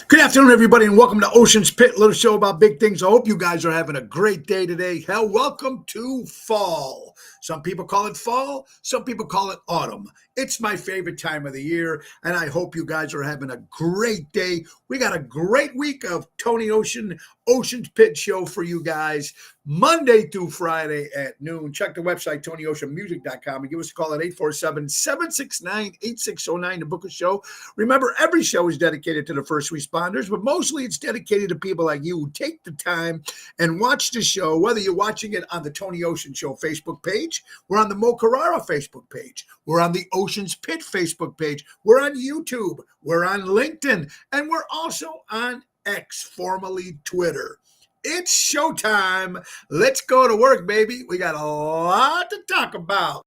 Good afternoon, everybody, and welcome to Ocean's Pit, little show about big things. I hope you guys are having a great day today. Hell, welcome to fall. Some people call it fall, some people call it autumn. It's my favorite time of the year, and I hope you guys are having a great day. We got a great week of Tony Ocean, Ocean's Pit show for you guys, Monday through Friday at noon. Check the website, TonyOceanMusic.com, and give us a call at 847-769-8609 to book a show. Remember, every show is dedicated to the first responders, but mostly it's dedicated to people like you who take the time and watch the show, whether you're watching it on the Tony Ocean Show Facebook page, we're on the Mo Carrara Facebook page, we're on the Ocean's Pit Facebook page, we're on YouTube, we're on LinkedIn, and we're also on X, formerly Twitter. It's showtime. Let's go to work, baby. We got a lot to talk about.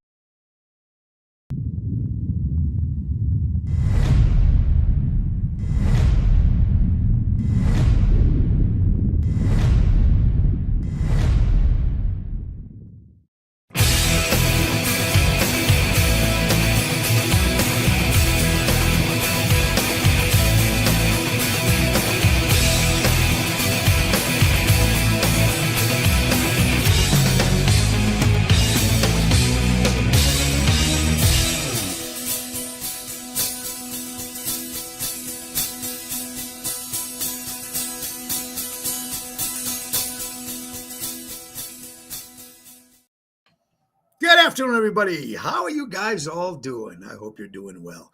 Good afternoon, everybody. How are you guys all doing? I hope you're doing well.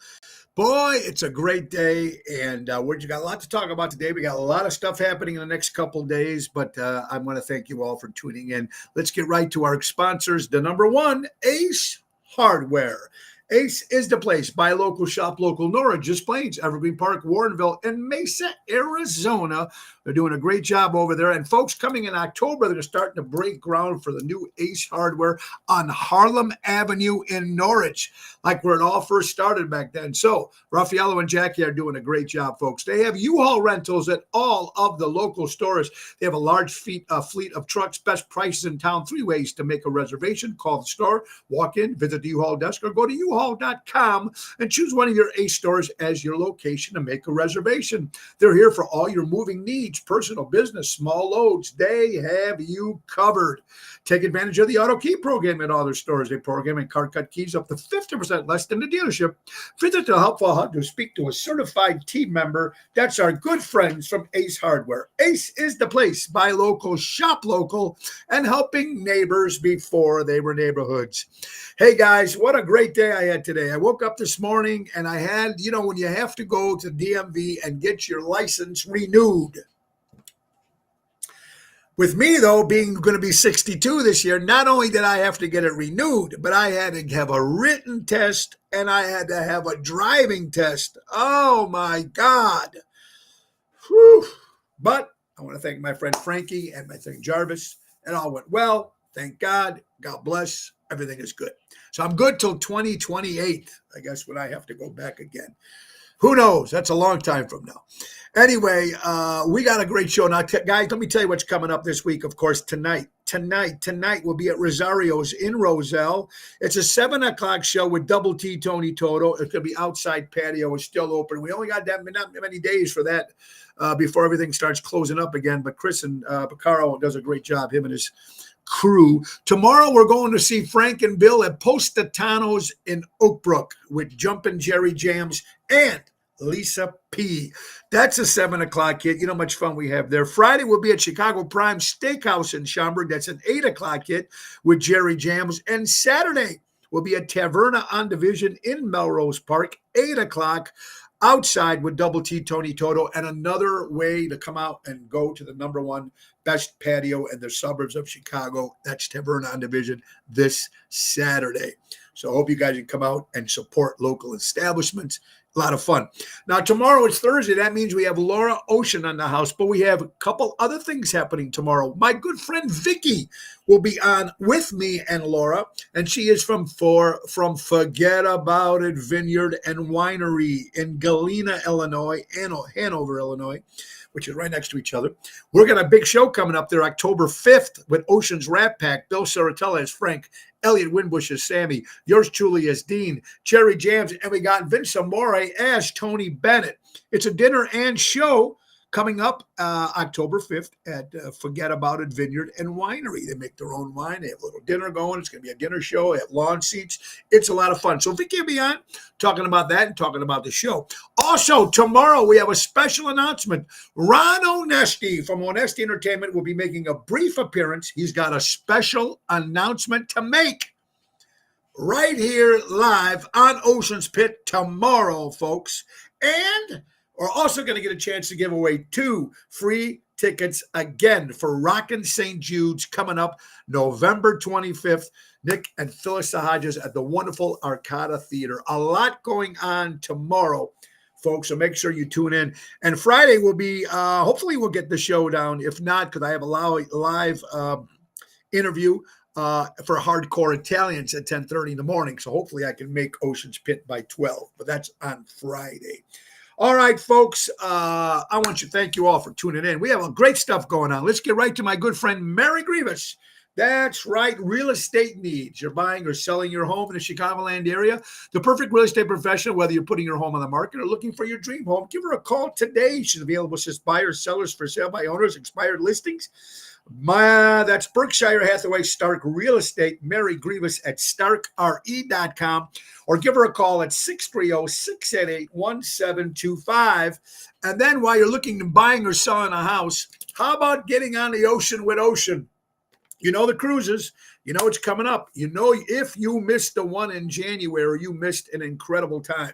Boy, it's a great day, and we got a lot to talk about today. We got a lot of stuff happening in the next couple of days, but I want to thank you all for tuning in. Let's get right to our sponsors. The number one, Ace Hardware. Ace is the place. Buy local, shop local. Norridge, Just Plains, Evergreen Park, Warrenville, and Mesa, Arizona. They're doing a great job over there. And folks, coming in October, they're starting to break ground for the new Ace Hardware on Harlem Avenue in Norridge, like where it all first started back then. So Raffaello and Jackie are doing a great job, folks. They have U-Haul rentals at all of the local stores. They have a large fleet of trucks, best prices in town. 3 ways to make a reservation. Call the store, walk in, visit the U-Haul desk, or go to U-Haul.com and choose one of your Ace stores as your location to make a reservation. They're here for all your moving needs, personal, business, small loads. They have you covered. Take advantage of the auto key program at all their stores. They program and card cut keys up to 50% less than the dealership. Visit the helpful hub to speak to a certified team member. That's our good friends from Ace Hardware. Ace is the place. Buy local, shop local, and helping neighbors before they were neighborhoods. Hey guys, what a great day I had today. I woke up this morning and I had, when you have to go to DMV and get your license renewed. With me, though, being going to be 62 this year, not only did I have to get it renewed, but I had to have a written test and I had to have a driving test. Oh, my God. Whew. But I want to thank my friend Frankie and my friend Jarvis. It all went well. Thank God. God bless. Everything is good. So I'm good till 2028, I guess, when I have to go back again. Who knows? That's a long time from now. Anyway, we got a great show. Now, guys, let me tell you what's coming up this week. Of course, tonight we'll be at Rosario's in Roselle. It's a 7 o'clock show with Double T Tony Toto. It's going to be outside patio. It's still open. We only got not many days for that before everything starts closing up again. But Chris and Picaro does a great job, him and his crew. Tomorrow we're going to see Frank and Bill at Positano's in Oak Brook with Jumpin' Jerry Jams and Lisa P. That's a 7 o'clock hit. You know how much fun we have there. Friday we'll be at Chicago Prime Steakhouse in Schaumburg. That's an 8 o'clock hit with Jerry Jams. And Saturday we'll be at Taverna on Division in Melrose Park, 8 o'clock. Outside with Double T Tony Toto, and another way to come out and go to the number one best patio in the suburbs of Chicago. That's Taverna on Division this Saturday. So I hope you guys can come out and support local establishments. A lot of fun. Now, tomorrow is Thursday. That means we have Laura Ocean on the house, but we have a couple other things happening tomorrow. My good friend Vicky will be on with me and Laura, and she is from Forget About It Vineyard and Winery in Galena, Illinois, and Hanover, Illinois, which is right next to each other. We're got a big show coming up there October 5th with Ocean's Rat Pack. Bill Saratella as Frank. Elliot Winbush as Sammy, yours truly as Dean, Cherry Jams, and we got Vince Amore as Tony Bennett. It's a dinner and show coming up October 5th at Forget About It Vineyard and Winery. They make their own wine. They have a little dinner going. It's going to be a dinner show. They have lawn seats. It's a lot of fun. So if you can be on, talking about that and talking about the show. Also, tomorrow we have a special announcement. Ron Onesti from Onesti Entertainment will be making a brief appearance. He's got a special announcement to make right here live on Ocean's Pit tomorrow, folks. And we're also going to get a chance to give away 2 free tickets again for Rockin' St. Jude's coming up November 25th. Nick and Phyllis Hodges at the wonderful Arcada Theater. A lot going on tomorrow, folks, so make sure you tune in. And Friday will be, hopefully we'll get the show down. If not, because I have a live interview for Hardcore Italians at 10:30 in the morning. So hopefully I can make Ocean's Pit by 12, but that's on Friday. All right, folks, I want to thank you all for tuning in. We have a great stuff going on. Let's get right to my good friend, Mary Grievous. That's right, real estate needs. You're buying or selling your home in the Chicagoland area. The perfect real estate professional, whether you're putting your home on the market or looking for your dream home, give her a call today. She's available to assist buyers, sellers, for sale by owners, expired listings. That's Berkshire Hathaway Stark Real Estate, Mary Grievous at starkre.com, or give her a call at 630-688-1725. And then while you're looking to buying or selling a house, how about getting on the ocean with Ocean? You know the cruises, you know it's coming up. You know if you missed the one in January, you missed an incredible time.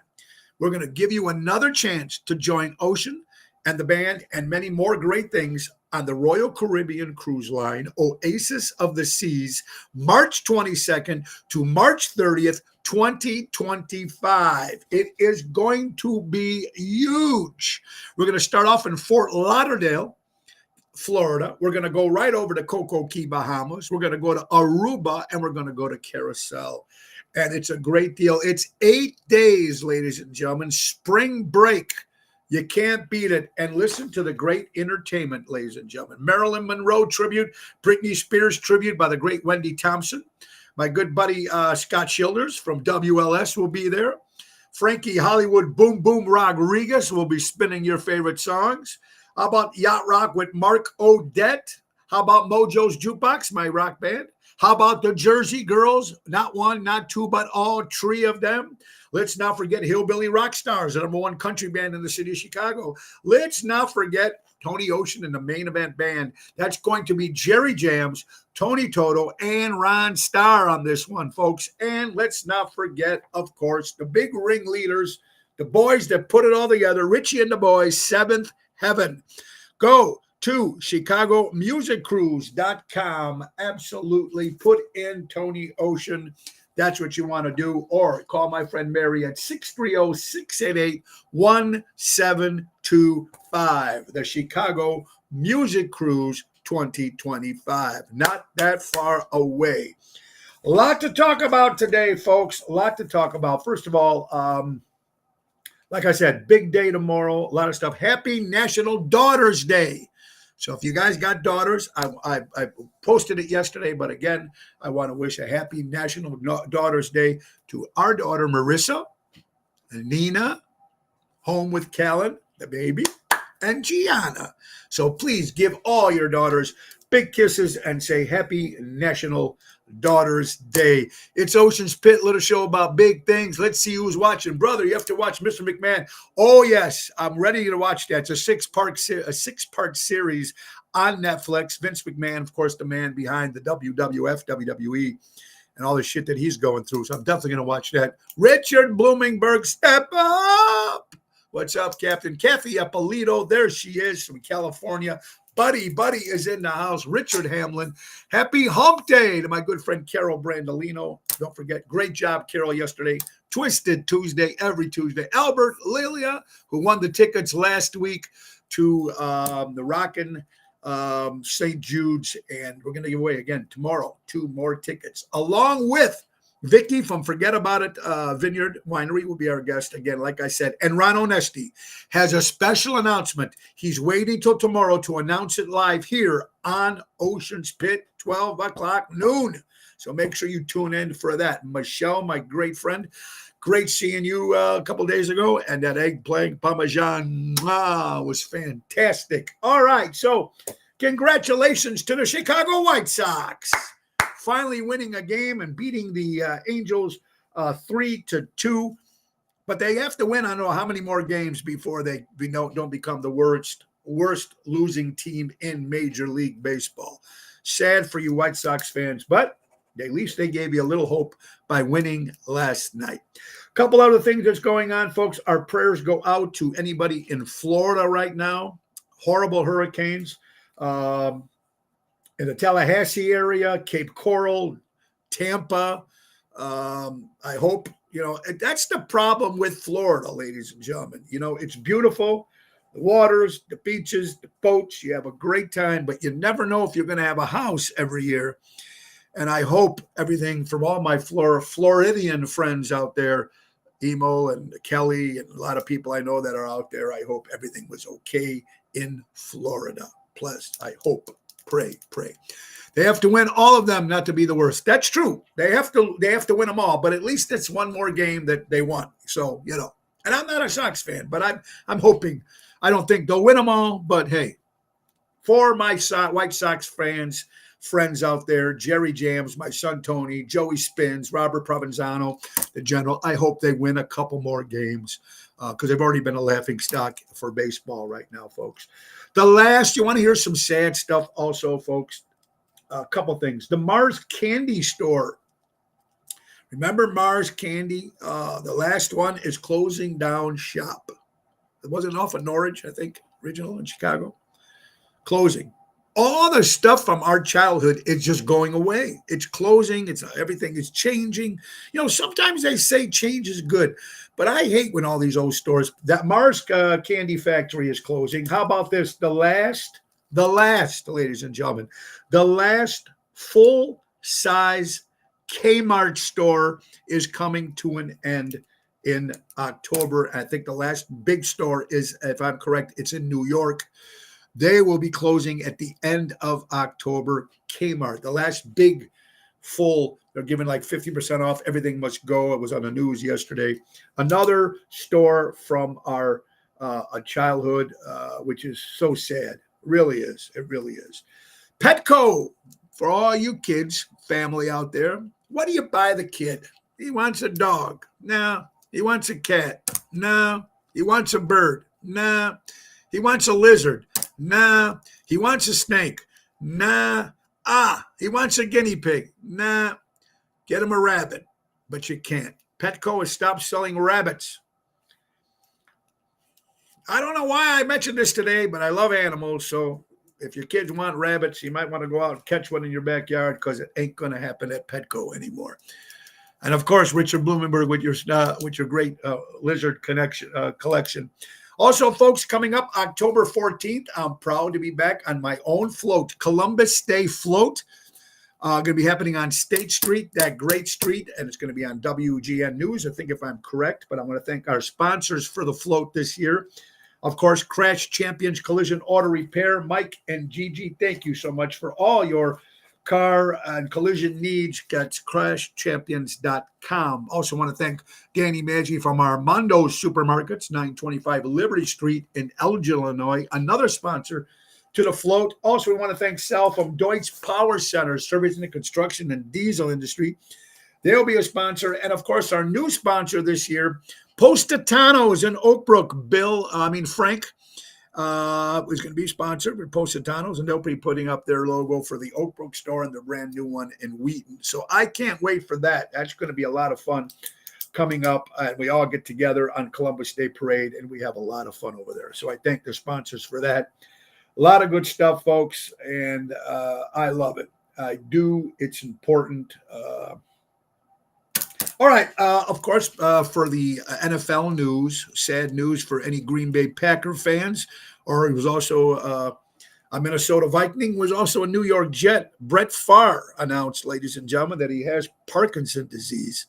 We're going to give you another chance to join Ocean and the band and many more great things on the Royal Caribbean Cruise Line, Oasis of the Seas, March 22nd to March 30th, 2025. It is going to be huge. We're going to start off in Fort Lauderdale, Florida. We're going to go right over to Coco Key, Bahamas. We're going to go to Aruba, and we're going to go to Carousel. And it's a great deal. It's 8 days, ladies and gentlemen, spring break. You can't beat it. And listen to the great entertainment, ladies and gentlemen. Marilyn Monroe tribute, Britney Spears tribute by the great Wendy Thompson. My good buddy Scott Childers from WLS will be there. Frankie Hollywood Boom Boom Rodriguez will be spinning your favorite songs. How about Yacht Rock with Mark Odette? How about Mojo's Jukebox, my rock band? How about the Jersey Girls? Not one, not two, but all 3 of them. Let's not forget Hillbilly Rock Stars, the #1 country band in the city of Chicago. Let's not forget Tony Ocean and the Main Event Band. That's going to be Jerry Jams, Tony Toto, and Ron Starr on this one, folks. And let's not forget, of course, the big ringleaders, the boys that put it all together, Richie and the Boys, Seventh Heaven. Go to ChicagoMusicCruise.com. Absolutely. Put in Tony Ocean. That's what you want to do. Or call my friend Mary at 630-688-1725. The Chicago Music Cruise 2025. Not that far away. A lot to talk about today, folks. A lot to talk about. First of all, like I said, big day tomorrow. A lot of stuff. Happy National Daughters Day. So if you guys got daughters, I posted it yesterday, but again, I want to wish a happy National Daughters Day to our daughter, Marissa, Nina, home with Callan, the baby, and Gianna. So please give all your daughters big kisses and say happy National Daughters Day. It's Ocean's Pit, little show about big things. Let's see who's watching. Brother, you have to watch Mr. McMahon. Oh, yes, I'm ready to watch that. It's a six-part series on Netflix. Vince McMahon, of course, the man behind the WWF, WWE, and all the shit that he's going through. So I'm definitely going to watch that. Richard Blumenberg, step up. What's up, Captain? Kathy Apolito, there she is from California. Buddy is in the house. Richard Hamlin. Happy Hump Day to my good friend Carol Brandolino. Don't forget, great job, Carol, yesterday. Twisted Tuesday, every Tuesday. Albert Lilia, who won the tickets last week to the Rockin' St. Jude's. And we're going to give away again tomorrow 2 more tickets, along with Vicky from Forget About It Vineyard Winery will be our guest again, like I said. And Ron Onesti has a special announcement. He's waiting till tomorrow to announce it live here on Ocean's Pit, 12 o'clock noon. So make sure you tune in for that. Michelle, my great friend, great seeing you a couple days ago. And that eggplant parmesan was fantastic. All right. So congratulations to the Chicago White Sox. Finally winning a game and beating the Angels 3-2. But they have to win, I don't know how many more games before they don't become the worst losing team in Major League Baseball. Sad for you White Sox fans, but at least they gave you a little hope by winning last night. A couple other things that's going on, folks. Our prayers go out to anybody in Florida right now. Horrible hurricanes in the Tallahassee area, Cape Coral, Tampa. I hope, that's the problem with Florida, ladies and gentlemen. It's beautiful. The waters, the beaches, the boats, you have a great time, but you never know if you're going to have a house every year. And I hope everything from all my Floridian friends out there, Emo and Kelly and a lot of people I know that are out there, I hope everything was okay in Florida. Plus, I hope, pray. They have to win all of them not to be the worst. That's true. They have to win them all, but at least it's one more game that they won. So, and I'm not a Sox fan, but I'm hoping. I don't think they'll win them all, but hey, for my White Sox friends out there, Jerry Jams, my son Tony, Joey Spins, Robert Provenzano, the general, I hope they win a couple more games because they've already been a laughing stock for baseball right now, folks. You want to hear some sad stuff also, folks? A couple things. The Mars Candy Store. Remember Mars Candy? The last one is closing down shop. It wasn't off of Norwich, I think, original in Chicago. Closing. All the stuff from our childhood is just going away. It's closing. Everything is changing. Sometimes they say change is good, but I hate when all these old stores. That Mars Candy Factory is closing. How about this? The last, ladies and gentlemen, the last full-size Kmart store is coming to an end in October. I think the last big store is, if I'm correct, it's in New York. They will be closing at the end of October. Kmart, the last big full, they're giving like 50% off. Everything must go. It was on the news yesterday. Another store from our childhood, which is so sad. Really is. It really is. Petco, for all you kids, family out there, what do you buy the kid? He wants a dog. No. He wants a cat. No. He wants a bird. No. He wants a lizard. Nah. He wants a snake. Nah. He wants a guinea pig. Nah. Get him a rabbit. But you can't. Petco has stopped selling rabbits. I don't know why I mentioned this today, but I love animals. So if your kids want rabbits, you might want to go out and catch one in your backyard because it ain't going to happen at Petco anymore. And of course, Richard Blumenberg with your great lizard collection. Also, folks, coming up October 14th, I'm proud to be back on my own float, Columbus Day Float. Going to be happening on State Street, that great street, and it's going to be on WGN News, I think, if I'm correct. But I want to thank our sponsors for the float this year. Of course, Crash Champions Collision Auto Repair. Mike and Gigi, thank you so much for all your car and collision needs. That's crashchampions.com. Also want to thank Danny Maggi from Armando's Supermarkets, 925 Liberty Street in Elgin, Illinois, another sponsor to the float. Also, we want to thank Sal from Deutsch Power Center, servicing the construction and diesel industry. They'll be a sponsor. And, of course, our new sponsor this year, Positano's in Oak Brook. Frank is going to be sponsored with Positano's, and they'll be putting up their logo for the Oak Brook store and the brand new one in Wheaton. So I can't wait for that. That's going to be a lot of fun coming up. And we all get together on Columbus Day Parade, and we have a lot of fun over there. So I thank the sponsors for that. A lot of good stuff, folks, and I love it. I do. It's important. All right. Of course, for the NFL news, sad news for any Green Bay Packer fans, or he was also a Minnesota Viking, was also a New York Jet. Brett Favre announced, ladies and gentlemen, that he has Parkinson's disease.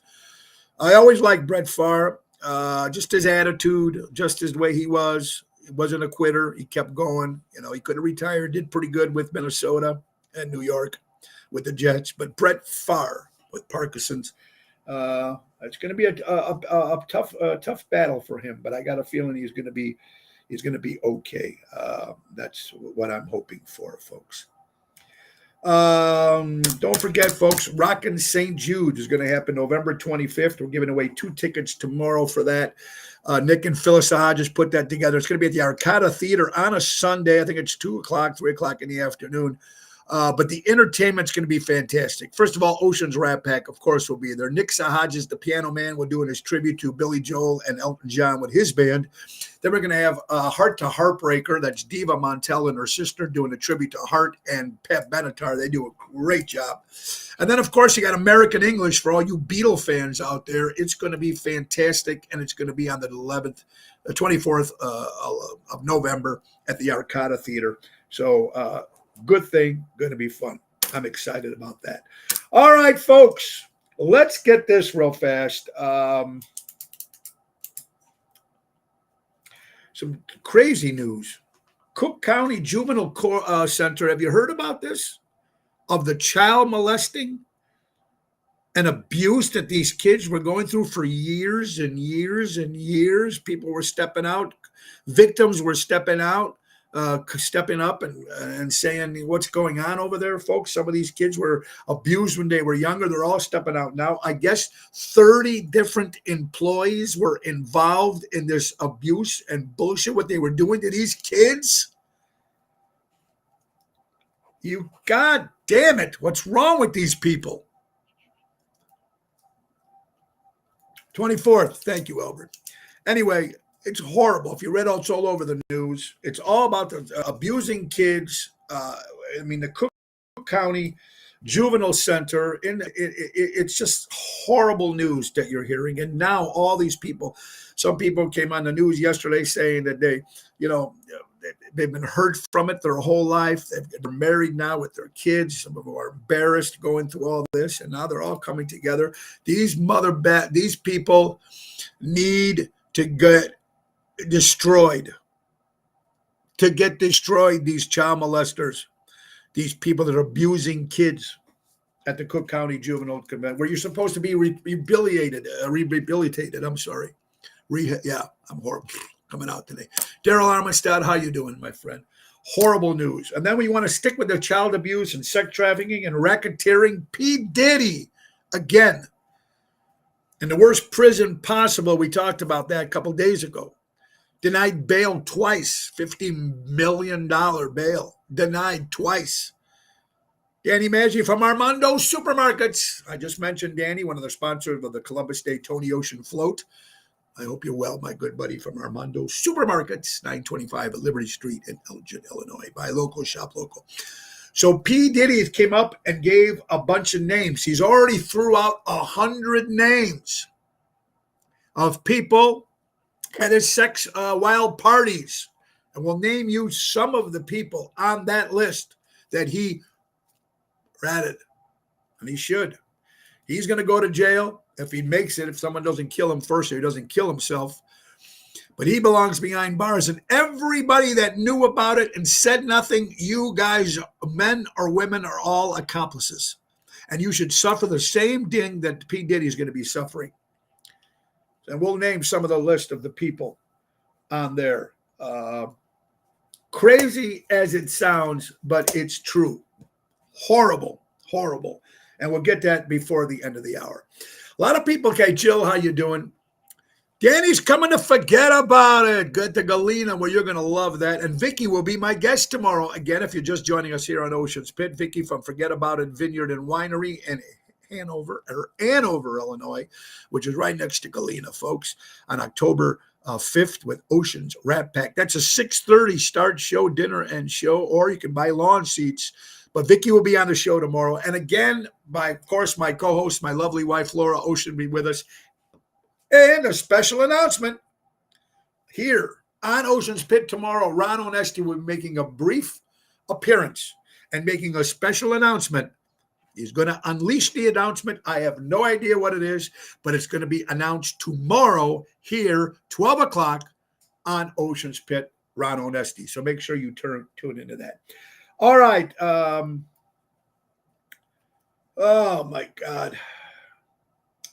I always liked Brett Favre, just his attitude, just his way he was. He wasn't a quitter. He kept going. He could have retired, did pretty good with Minnesota and New York. with the Jets, but Brett Favre with Parkinson's. It's going to be a tough battle for him, but I got a feeling he's going to be okay. That's what I'm hoping for, folks. Don't forget, folks, Rockin' St. Jude is going to happen November 25th. We're giving away 2 tickets tomorrow for that. Nick and Phyllis Hodges put that together. It's going to be at the Arcada Theater on a Sunday. I think it's 2 o'clock, 3 o'clock in the afternoon. But the entertainment's going to be fantastic. First of all, Ocean's Rat Pack, of course, will be there. Nick Hodges, the piano man, will doing his tribute to Billy Joel and Elton John with his band. Then we're going to have Heart to Heartbreaker. That's Diva Montel and her sister doing a tribute to Heart and Pat Benatar. They do a great job. And then, of course, you got American English for all you Beatle fans out there. It's going to be fantastic, and it's going to be on the 24th of November at the Arcada Theater. So, good thing, going to be fun. I'm excited about that. All right, folks, let's get this real fast. Some crazy news. Cook County Juvenile Center. Have you heard about this? Of the child molesting and abuse that these kids were going through for years and years and years. People were stepping out. Victims were stepping out. Stepping up and saying what's going on over there, folks. Some of these kids were abused when they were younger. They're all stepping out now. I guess 30 different employees were involved in this abuse and bullshit, what they were doing to these kids. You, God damn it. What's wrong with these people? 24th. Thank you, Albert. Anyway, it's horrible. If you read it's all over the news. It's all about the abusing kids. The Cook County Juvenile Center. It's just horrible news that you're hearing. And now all these people, some people came on the news yesterday saying that they've been hurt from it their whole life. They're married now with their kids. Some of them are embarrassed going through all this, and now they're all coming together. These people need to get destroyed. These child molesters, these people that are abusing kids at the Cook County Juvenile Convention, where you're supposed to be rehabilitated. I'm sorry. I'm horrible coming out today. Daryl Armistad, how you doing, my friend? Horrible news. And then we want to stick with the child abuse and sex trafficking and racketeering. P. Diddy again in the worst prison possible. We talked about that a couple days ago. Denied bail twice, $50 million bail. Denied twice. Danny Maggi from Armando Supermarkets. I just mentioned Danny, one of the sponsors of the Columbus Day Tony Ocean Float. I hope you're well, my good buddy from Armando Supermarkets, 925 at Liberty Street in Elgin, Illinois. Buy local, shop local. So P. Diddy came up and gave a bunch of names. He's already threw out 100 names of people at his sex wild parties. And we'll name you some of the people on that list that he ratted. And he should. He's going to go to jail if he makes it, if someone doesn't kill him first or he doesn't kill himself. But he belongs behind bars. And everybody that knew about it and said nothing, you guys, men or women, are all accomplices. And you should suffer the same ding that P. Diddy is going to be suffering. And we'll name some of the list of the people on there. Crazy as it sounds, but it's true. Horrible, horrible. And we'll get that before the end of the hour. A lot of people, okay, Jill, how you doing? Danny's coming to Forget About It. Good to Galena, where you're going to love that. And Vicky will be my guest tomorrow. Again, if you're just joining us here on Ocean's Pit, Vicky from Forget About It Vineyard and Winery in Andover, Illinois, which is right next to Galena, folks, on October 5th with Ocean's Rat Pack. That's a 6:30 start show, dinner and show, or you can buy lawn seats. But Vicky will be on the show tomorrow. And again, of course, my co-host, my lovely wife, Laura Ocean, will be with us. And a special announcement here on Ocean's Pit tomorrow. Ron Onesti will be making a brief appearance and making a special announcement. He's going to unleash the announcement. I have no idea what it is, but it's going to be announced tomorrow here, 12 o'clock on Ocean's Pit, Ron Onesti. So make sure you tune into that. All right. Oh my God.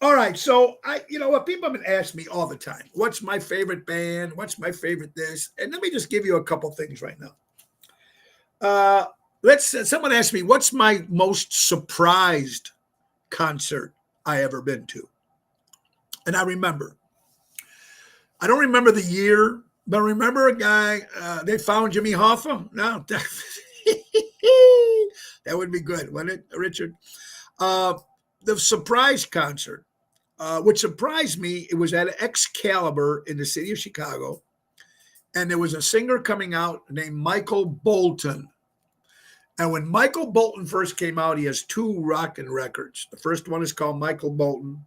All right. So you know what? People have been asking me all the time, what's my favorite band? What's my favorite this? And let me just give you a couple things right now. Uh, someone asked me, what's my most surprised concert I ever been to? And I don't remember the year, but I remember a guy, they found Jimmy Hoffa. No, that would be good, wouldn't it, Richard? Uh, the surprise concert, which surprised me, it was at Excalibur in the city of Chicago. And there was a singer coming out named Michael Bolton. And when Michael Bolton first came out, he has two rockin' records. The first one is called Michael Bolton,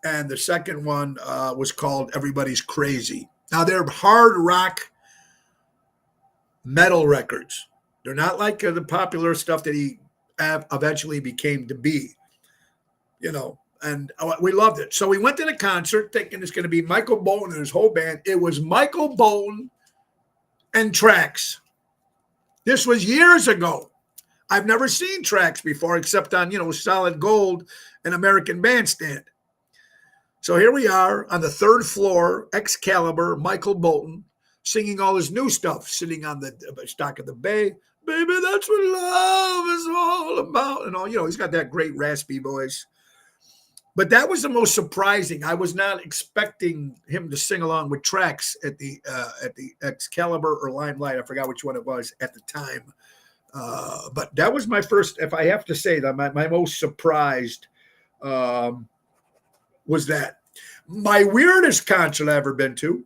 and the second one was called Everybody's Crazy. Now, they're hard rock metal records. They're not like the popular stuff that he eventually became to be, you know, and we loved it. So we went to the concert thinking it's going to be Michael Bolton and his whole band. It was Michael Bolton and Trax. This was years ago. I've never seen Trax before except on, Solid Gold and American Bandstand. So here we are on the third floor, Excalibur, Michael Bolton, singing all his new stuff, sitting on the Stock of the Bay. Baby, that's what love is all about. And all, he's got that great raspy voice. But that was the most surprising. I was not expecting him to sing along with Trax at the Excalibur or Limelight. I forgot which one it was at the time. But that was my first, if I have to say that, my most surprised was that. My weirdest concert I've ever been to,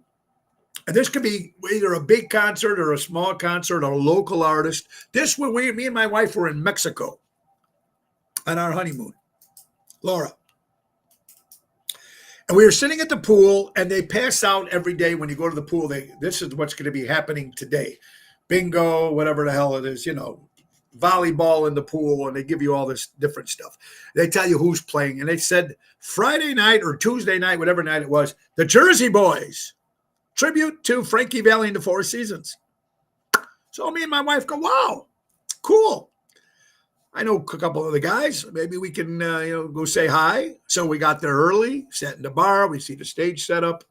and this could be either a big concert or a small concert or a local artist. This when me and my wife were in Mexico on our honeymoon, Laura. And we were sitting at the pool, and they pass out every day when you go to the pool. This is what's going to be happening today. Bingo, whatever the hell it is, volleyball in the pool, and they give you all this different stuff. They tell you who's playing, and they said Friday night or Tuesday night, whatever night it was, the Jersey Boys, tribute to Frankie Valli and the Four Seasons. So me and my wife go, wow, cool. I know a couple of the guys. Maybe we can go say hi. So we got there early, sat in the bar. We see the stage set up.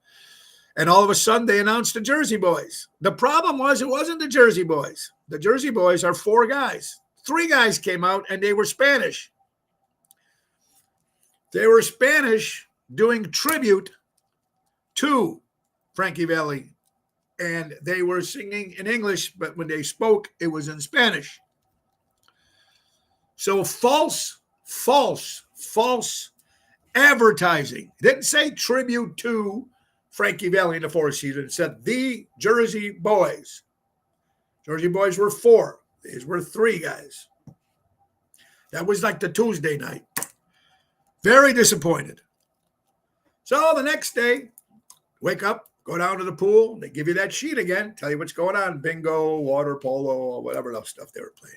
And all of a sudden, they announced the Jersey Boys. The problem was it wasn't the Jersey Boys. The Jersey Boys are four guys. Three guys came out, and they were Spanish. They were Spanish doing tribute to Frankie Valli. And they were singing in English, but when they spoke, it was in Spanish. So false advertising. It didn't say tribute to Frankie Valli in the Four Seasons. It said the Jersey Boys. Jersey Boys were four. These were three guys. That was like the Tuesday night. Very disappointed. So the next day, wake up, go down to the pool. They give you that sheet again, tell you what's going on. Bingo, water polo, whatever else stuff they were playing.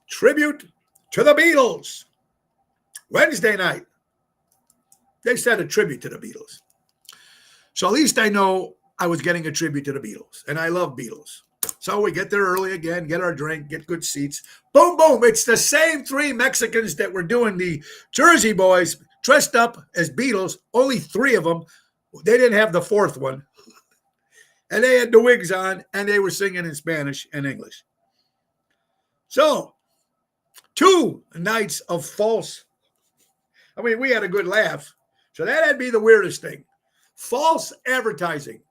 Tribute to the Beatles. Wednesday night. They said a tribute to the Beatles. So at least I know I was getting a tribute to the Beatles. And I love Beatles. So we get there early again, get our drink, get good seats. Boom, boom. It's the same three Mexicans that were doing the Jersey Boys dressed up as Beatles. Only three of them. They didn't have the fourth one. And they had the wigs on, and they were singing in Spanish and English. So 2 nights of false. I mean, we had a good laugh. So that'd be the weirdest thing. False advertising.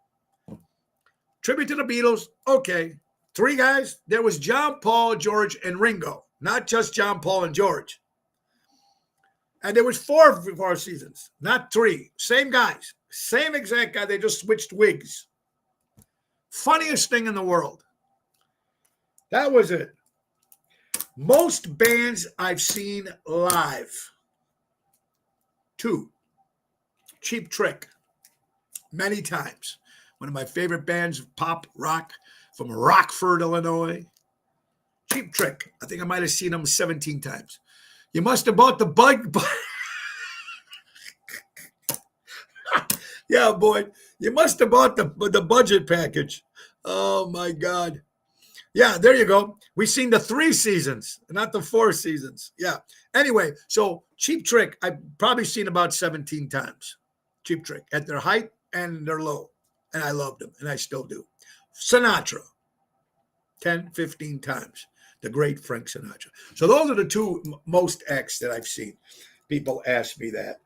Tribute to the Beatles. Okay. 3 guys. There was John, Paul, George, and Ringo. Not just John, Paul, and George. And there was 4 Seasons. Not 3. Same guys. Same exact guy. They just switched wigs. Funniest thing in the world. That was it. Most bands I've seen live. 2. Cheap Trick. Many times. One of my favorite bands of pop rock from Rockford, Illinois. Cheap Trick. I think I might have seen them 17 times. You must have bought the bug. Yeah, boy. You must have bought the budget package. Oh, my God. Yeah, there you go. We've seen the 3 seasons, not the 4 seasons. Yeah. Anyway, so Cheap Trick, I've probably seen about 17 times. Cheap Trick at their height and their low. And I loved them, and I still do. Sinatra, 10, 15 times. The great Frank Sinatra. So those are the two most acts that I've seen. People ask me that.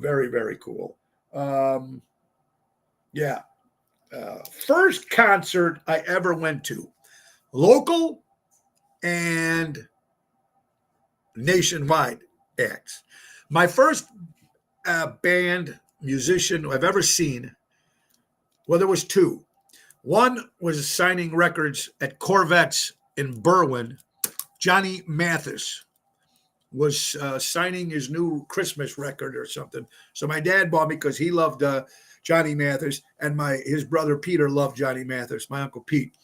Very, very cool. Yeah. First concert I ever went to, local and nationwide acts. My first band musician I've ever seen, well, there was two. One was signing records at Corvettes in Berwyn. Johnny Mathis was signing his new Christmas record or something. So my dad bought me because he loved Johnny Mathis, and his brother Peter loved Johnny Mathis, my Uncle Pete.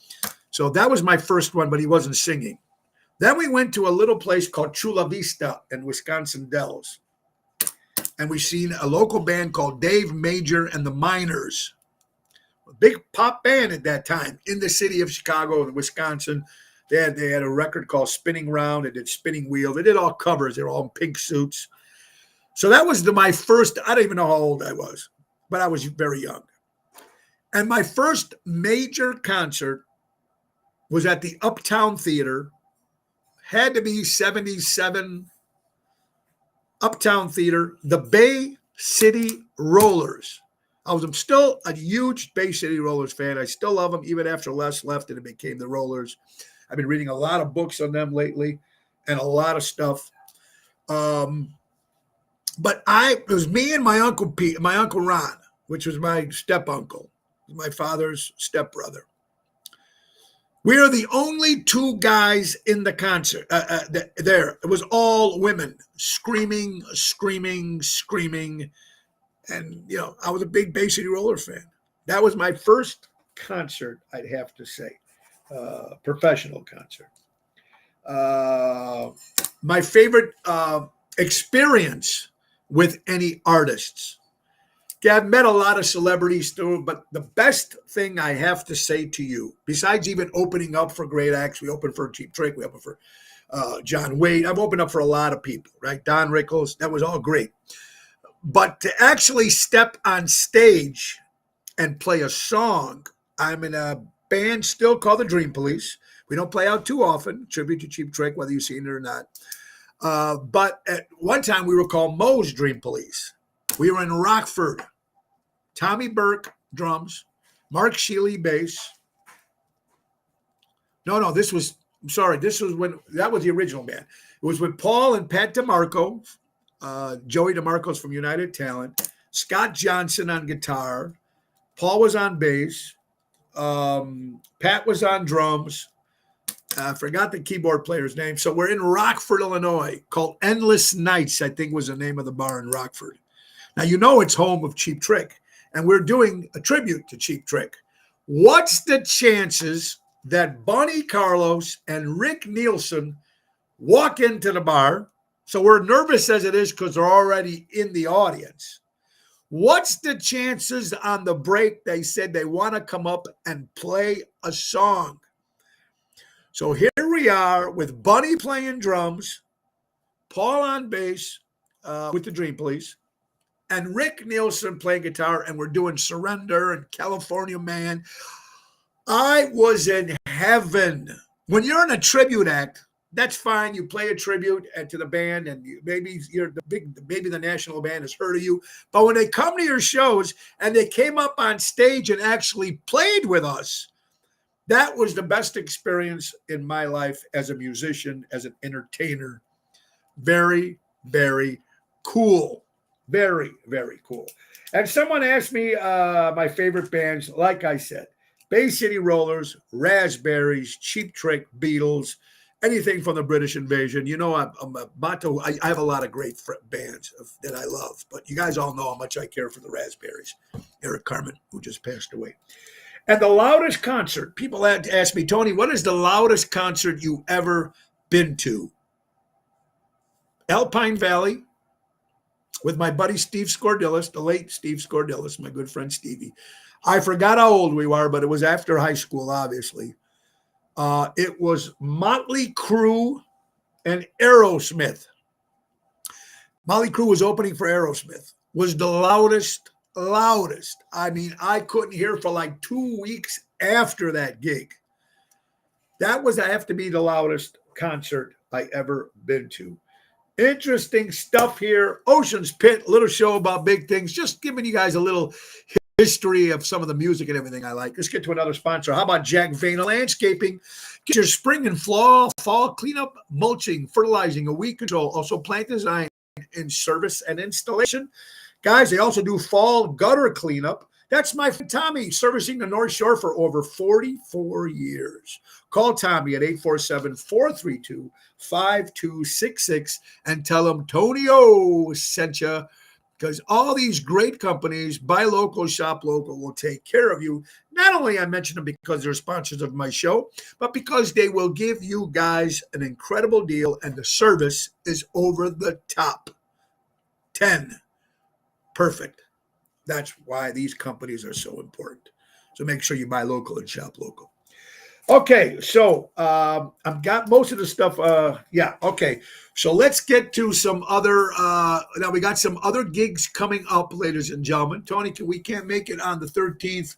So that was my first one, but he wasn't singing. Then we went to a little place called Chula Vista in Wisconsin Dells. And we seen a local band called Dave Major and the Miners. A big pop band at that time in the city of Chicago and Wisconsin. They had a record called Spinning Round. They did Spinning Wheel. They did all covers. They were all in pink suits. So that was my first, I don't even know how old I was, but I was very young. And my first major concert was at the Uptown Theater. Had to be 77 Uptown Theater, the Bay City Rollers. I was still a huge Bay City Rollers fan. I still love them even after Les left and it became the Rollers. I've been reading a lot of books on them lately and a lot of stuff. But it was me and my Uncle Pete, my Uncle Ron, which was my step uncle, my father's stepbrother. We are the only two guys in the concert there. It was all women screaming. And, I was a big Bay City Roller fan. That was my first concert, I'd have to say, professional concert. My favorite experience with any artists. Yeah, I've met a lot of celebrities too, but the best thing I have to say to you, besides even opening up for great acts, we opened for Cheap Trick, we opened for John Wayne. I've opened up for a lot of people, right? Don Rickles, that was all great. But to actually step on stage and play a song, I'm in a band still called the Dream Police. We don't play out too often, tribute to Cheap Trick, whether you've seen it or not. But at one time we were called Moe's Dream Police. We were in Rockford. Tommy Burke, drums. Mark Shealy, bass. This was when, that was the original band. It was with Paul and Pat DeMarco. Joey DeMarco's from United Talent. Scott Johnson on guitar. Paul was on bass. Pat was on drums. I forgot the keyboard player's name. So we're in Rockford, Illinois, called Endless Nights, I think was the name of the bar in Rockford. Now, it's home of Cheap Trick, and we're doing a tribute to Cheap Trick. What's the chances that Bonnie Carlos and Rick Nielsen walk into the bar? So we're nervous as it is because they're already in the audience. What's the chances on the break they said they want to come up and play a song? So here we are with Bunny playing drums, Paul on bass with the Dream Police, and Rick Nielsen playing guitar, and we're doing Surrender and California Man. I was in heaven. When you're in a tribute act, that's fine. You play a tribute to the band, and maybe the national band has heard of you. But when they come to your shows and they came up on stage and actually played with us, that was the best experience in my life as a musician, as an entertainer. Very, very cool. Very, very cool. And someone asked me my favorite bands, like I said, Bay City Rollers, Raspberries, Cheap Trick, Beatles, anything from the British Invasion. I have a lot of great bands that I love, but you guys all know how much I care for the Raspberries. Eric Carmen, who just passed away. And the loudest concert, people had to ask me, Tony, what is the loudest concert you ever been to? Alpine Valley with my buddy Steve Scordilis, the late Steve Scordilis, my good friend Stevie. I forgot how old we were, but it was after high school, obviously. It was Motley Crue and Aerosmith. Motley Crue was opening for Aerosmith. Was the loudest. I mean, I couldn't hear for like 2 weeks after that gig. That was, I have to be the loudest concert I ever been to. Interesting stuff here. Ocean's Pit, little show about big things. Just giving you guys a little history of some of the music and everything I like. Let's get to another sponsor. How about Jack Vana Landscaping? Get your spring and fall cleanup, mulching, fertilizing, a weed control, also plant design and service and installation. Guys, they also do fall gutter cleanup. That's my friend Tommy, servicing the North Shore for over 44 years. Call Tommy at 847-432-5266 and tell him Tony O sent you, because all these great companies, buy local, shop local, will take care of you. Not only I mention them because they're sponsors of my show, but because they will give you guys an incredible deal and the service is over the top. 10. Perfect. That's why these companies are so important. So make sure you buy local and shop local. Okay, so I've got most of the stuff. Okay. So let's get to some other. Now we got some other gigs coming up, ladies and gentlemen. Tony, we can't make it on the 13th.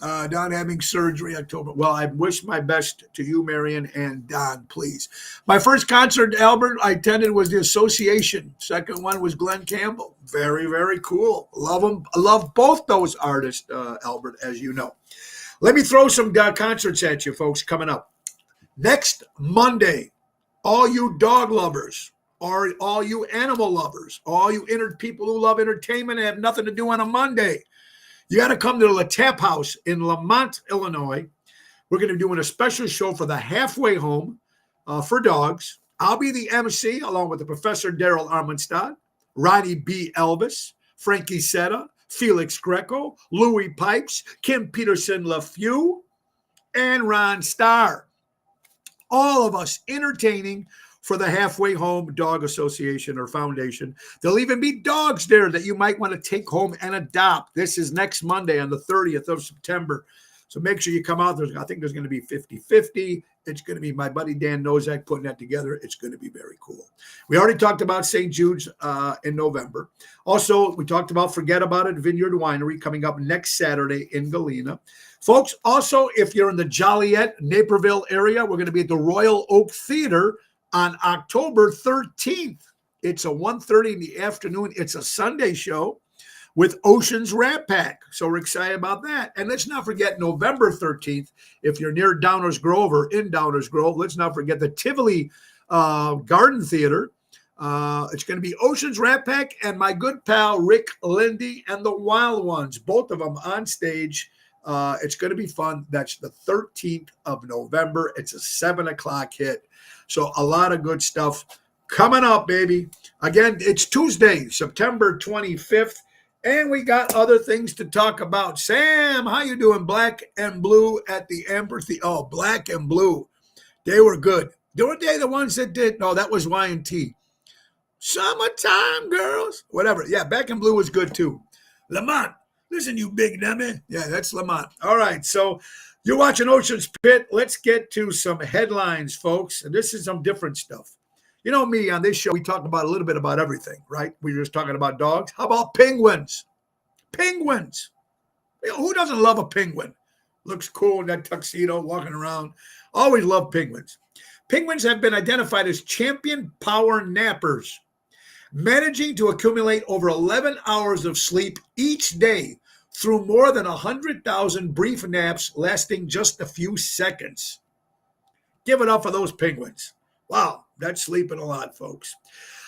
Don having surgery October. Well, I wish my best to you, Marion, and Don, please. My first concert, Albert, I attended was the Association. Second one was Glenn Campbell. Very, very cool. Love them. I love both those artists, Albert, as you know. Let me throw some concerts at you, folks, coming up. Next Monday, all you dog lovers, or all you animal lovers, all you people who love entertainment and have nothing to do on a Monday, you got to come to the Tap House in Lamont, Illinois. We're going to be doing a special show for the Halfway Home for dogs. I'll be the MC along with the Professor Daryl Armenstad, Ronnie B. Elvis, Frankie Setta, Felix Greco, Louis Pipes, Kim Peterson LaFew, and Ron Starr. All of us entertaining for the Halfway Home Dog Association or Foundation. There'll even be dogs there that you might want to take home and adopt. This is next Monday on the 30th of September. So make sure you come out. I think there's going to be 50-50. It's going to be my buddy Dan Nozak putting that together. It's going to be very cool. We already talked about St. Jude's in November. Also, we talked about Forget About It Vineyard Winery coming up next Saturday in Galena. Folks, also, if you're in the Joliet, Naperville area, we're going to be at the Royal Oak Theater on October 13th. It's a 1:30 in the afternoon. It's a Sunday show with Ocean's Rat Pack. So we're excited about that. And let's not forget November 13th, if you're near Downers Grove or in Downers Grove, let's not forget the Tivoli Garden Theater. It's going to be Ocean's Rat Pack and my good pal Rick Lindy and the Wild Ones, both of them on stage. It's going to be fun. That's the 13th of November. It's a 7 o'clock hit. So a lot of good stuff coming up, baby. Again, it's Tuesday, September 25th. And we got other things to talk about. Sam, how you doing? Black and Blue at the Amphitheater. Oh, Black and Blue. They were good. Weren't they the ones that did? No, that was Y&T. Summertime, girls. Whatever. Yeah, Black and Blue was good too. Lamont. Listen, you big dummy. Yeah, that's Lamont. All right, so you're watching Ocean's Pit. Let's get to some headlines, folks. And this is some different stuff. You know me, on this show, we talk about a little bit about everything, right? We were just talking about dogs. How about penguins? Penguins. You know, who doesn't love a penguin? Looks cool in that tuxedo, walking around. Always love penguins. Penguins have been identified as champion power nappers, managing to accumulate over 11 hours of sleep each day through more than 100,000 brief naps lasting just a few seconds. Give it up for those penguins. Wow, that's sleeping a lot, folks.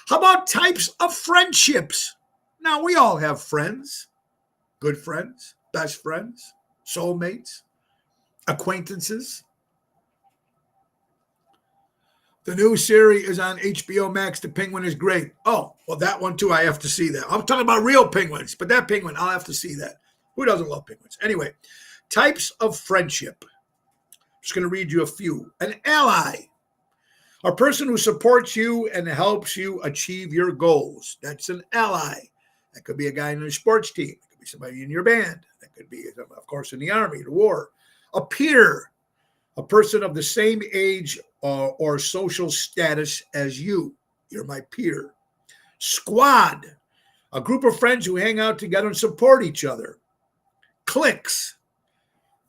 How about types of friendships? Now, we all have friends, good friends, best friends, soulmates, acquaintances. The new series is on HBO Max. The Penguin is great. Oh, well, that one too, I have to see that. I'm talking about real penguins, but that penguin, I'll have to see that. Who doesn't love penguins? Anyway, types of friendship. Just going to read you a few. An ally. A person who supports you and helps you achieve your goals. That's an ally. That could be a guy in a sports team. It could be somebody in your band. That could be, of course, in the army, the war. A peer. A person of the same age or social status as you. You're my peer. Squad, a group of friends who hang out together and support each other. Cliques,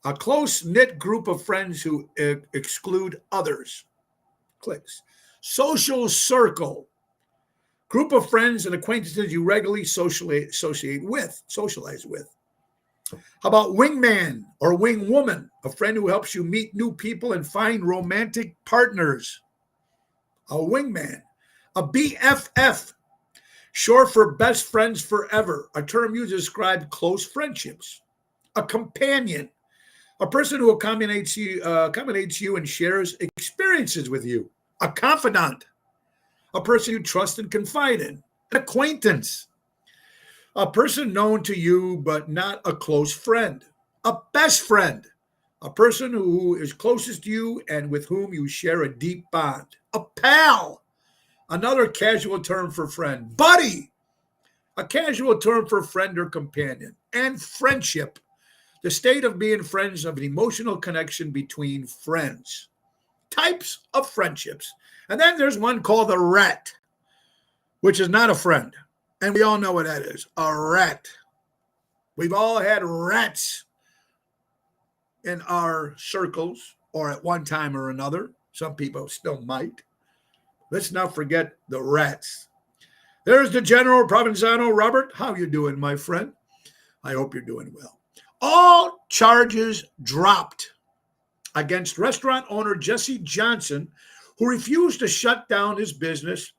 a close-knit group of friends who exclude others. Cliques. Social circle, group of friends and acquaintances you regularly socialize with. How about wingman or wingwoman, a friend who helps you meet new people and find romantic partners? A wingman. A BFF, short for best friends forever, a term used to describe close friendships. A companion, a person who accommodates you and shares experiences with you. A confidant, a person you trust and confide in. An acquaintance, a person known to you but not a close friend. A best friend, a person who is closest to you and with whom you share a deep bond. A pal, another casual term for friend. Buddy, a casual term for friend or companion. And friendship, the state of being friends, of an emotional connection between friends. Types of friendships. And then there's one called the rat, which is not a friend. And we all know what that is, a rat. We've all had rats in our circles or at one time or another. Some people still might. Let's not forget the rats. There's the General Provenzano. Robert, how you doing, my friend? I hope you're doing well. All charges dropped against restaurant owner Jesse Johnson, who refused to shut down his business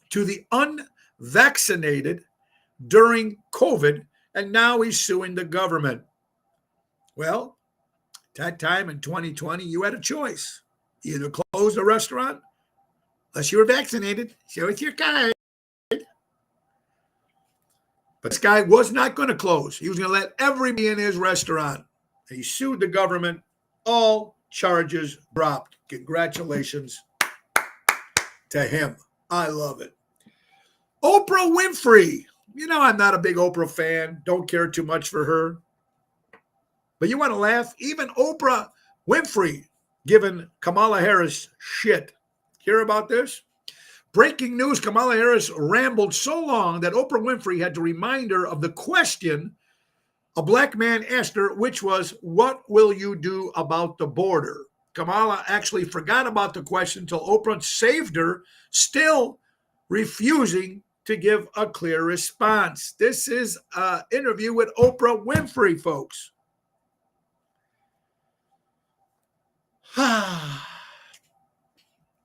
to the unvaccinated during COVID, and now he's suing the government. Well, that time in 2020, you had a choice. You either close the restaurant, unless you were vaccinated, show us your card. But this guy was not going to close. He was going to let everybody in his restaurant. And he sued the government. All charges dropped. Congratulations to him. I love it. Oprah Winfrey. You know, I'm not a big Oprah fan. Don't care too much for her. But you want to laugh? Even Oprah Winfrey giving Kamala Harris shit. Hear about this? Breaking news, Kamala Harris rambled so long that Oprah Winfrey had to remind her of the question a black man asked her, which was, what will you do about the border? Kamala actually forgot about the question until Oprah saved her, still refusing to give a clear response. This is an interview with Oprah Winfrey, folks.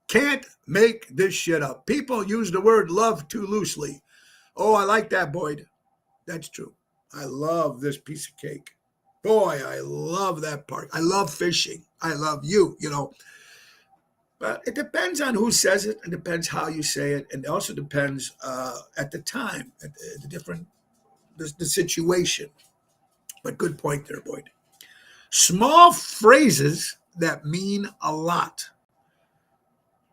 Can't make this shit up. People use the word love too loosely. Oh, I like that, Boyd. That's true. I love this piece of cake. Boy, I love that part. I love fishing. I love you, you know. But it depends on who says it. It depends how you say it. And it also depends at the time, at the situation. But good point there, Boyd. Small phrases that mean a lot.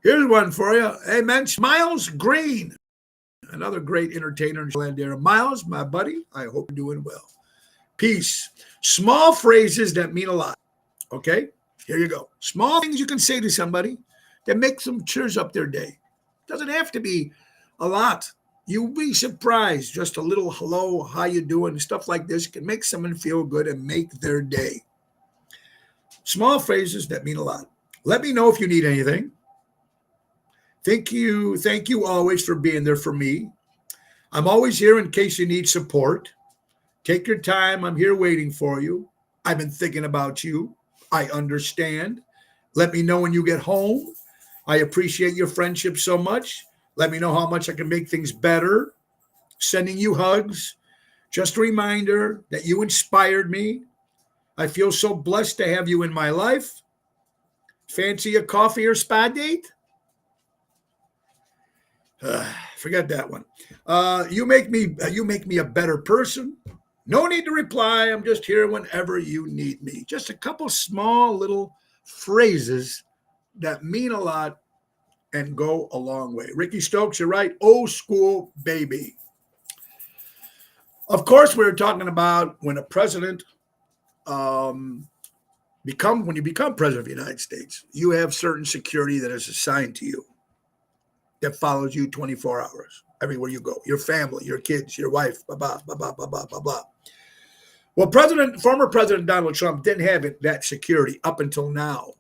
Here's one for you. Hey, man, Miles Green, another great entertainer in Orlando. Miles, my buddy, I hope you're doing well. Peace. Small phrases that mean a lot. Okay, here you go. Small things you can say to somebody that makes them cheers up their day. Doesn't have to be a lot. You'll be surprised. Just a little hello, how you doing, stuff like this can make someone feel good and make their day. Small phrases that mean a lot. Let me know if you need anything. Thank you always for being there for me. I'm always here in case you need support. Take your time. I'm here waiting for you. I've been thinking about you. I understand. Let me know when you get home. I appreciate your friendship so much. Let me know how much I can make things better. Sending you hugs. Just a reminder that you inspired me. I feel so blessed to have you in my life. Fancy a coffee or spa date? Forget that one. You make me a better person. No need to reply. I'm just here whenever you need me. Just a couple small little phrases that mean a lot and go a long way. Ricky Stokes, you're right. Old school baby. Of course, we were talking about when a president when you become president of the United States, you have certain security that is assigned to you that follows you 24 hours everywhere you go. Your family, your kids, your wife, blah, blah, blah, blah, blah, blah, blah, blah. Well, former President Donald Trump didn't have that security up until now.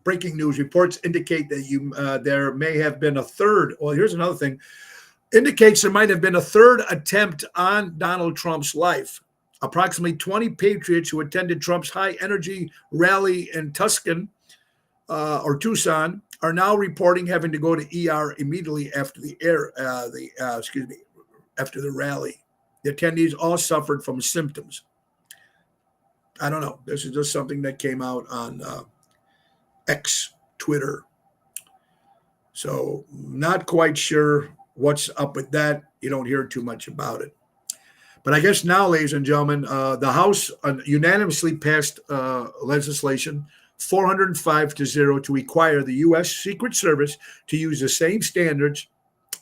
Breaking news reports indicate that there may have been a third. Well, here's another thing. Indicates there might have been a third attempt on Donald Trump's life. Approximately 20 patriots who attended Trump's high-energy rally in Tucson are now reporting having to go to ER immediately after after the rally. The attendees all suffered from symptoms. I don't know. This is just something that came out on X, Twitter. So not quite sure what's up with that. You don't hear too much about it. But I guess now, ladies and gentlemen, the House unanimously passed legislation 405-0 to require the U.S. Secret Service to use the same standards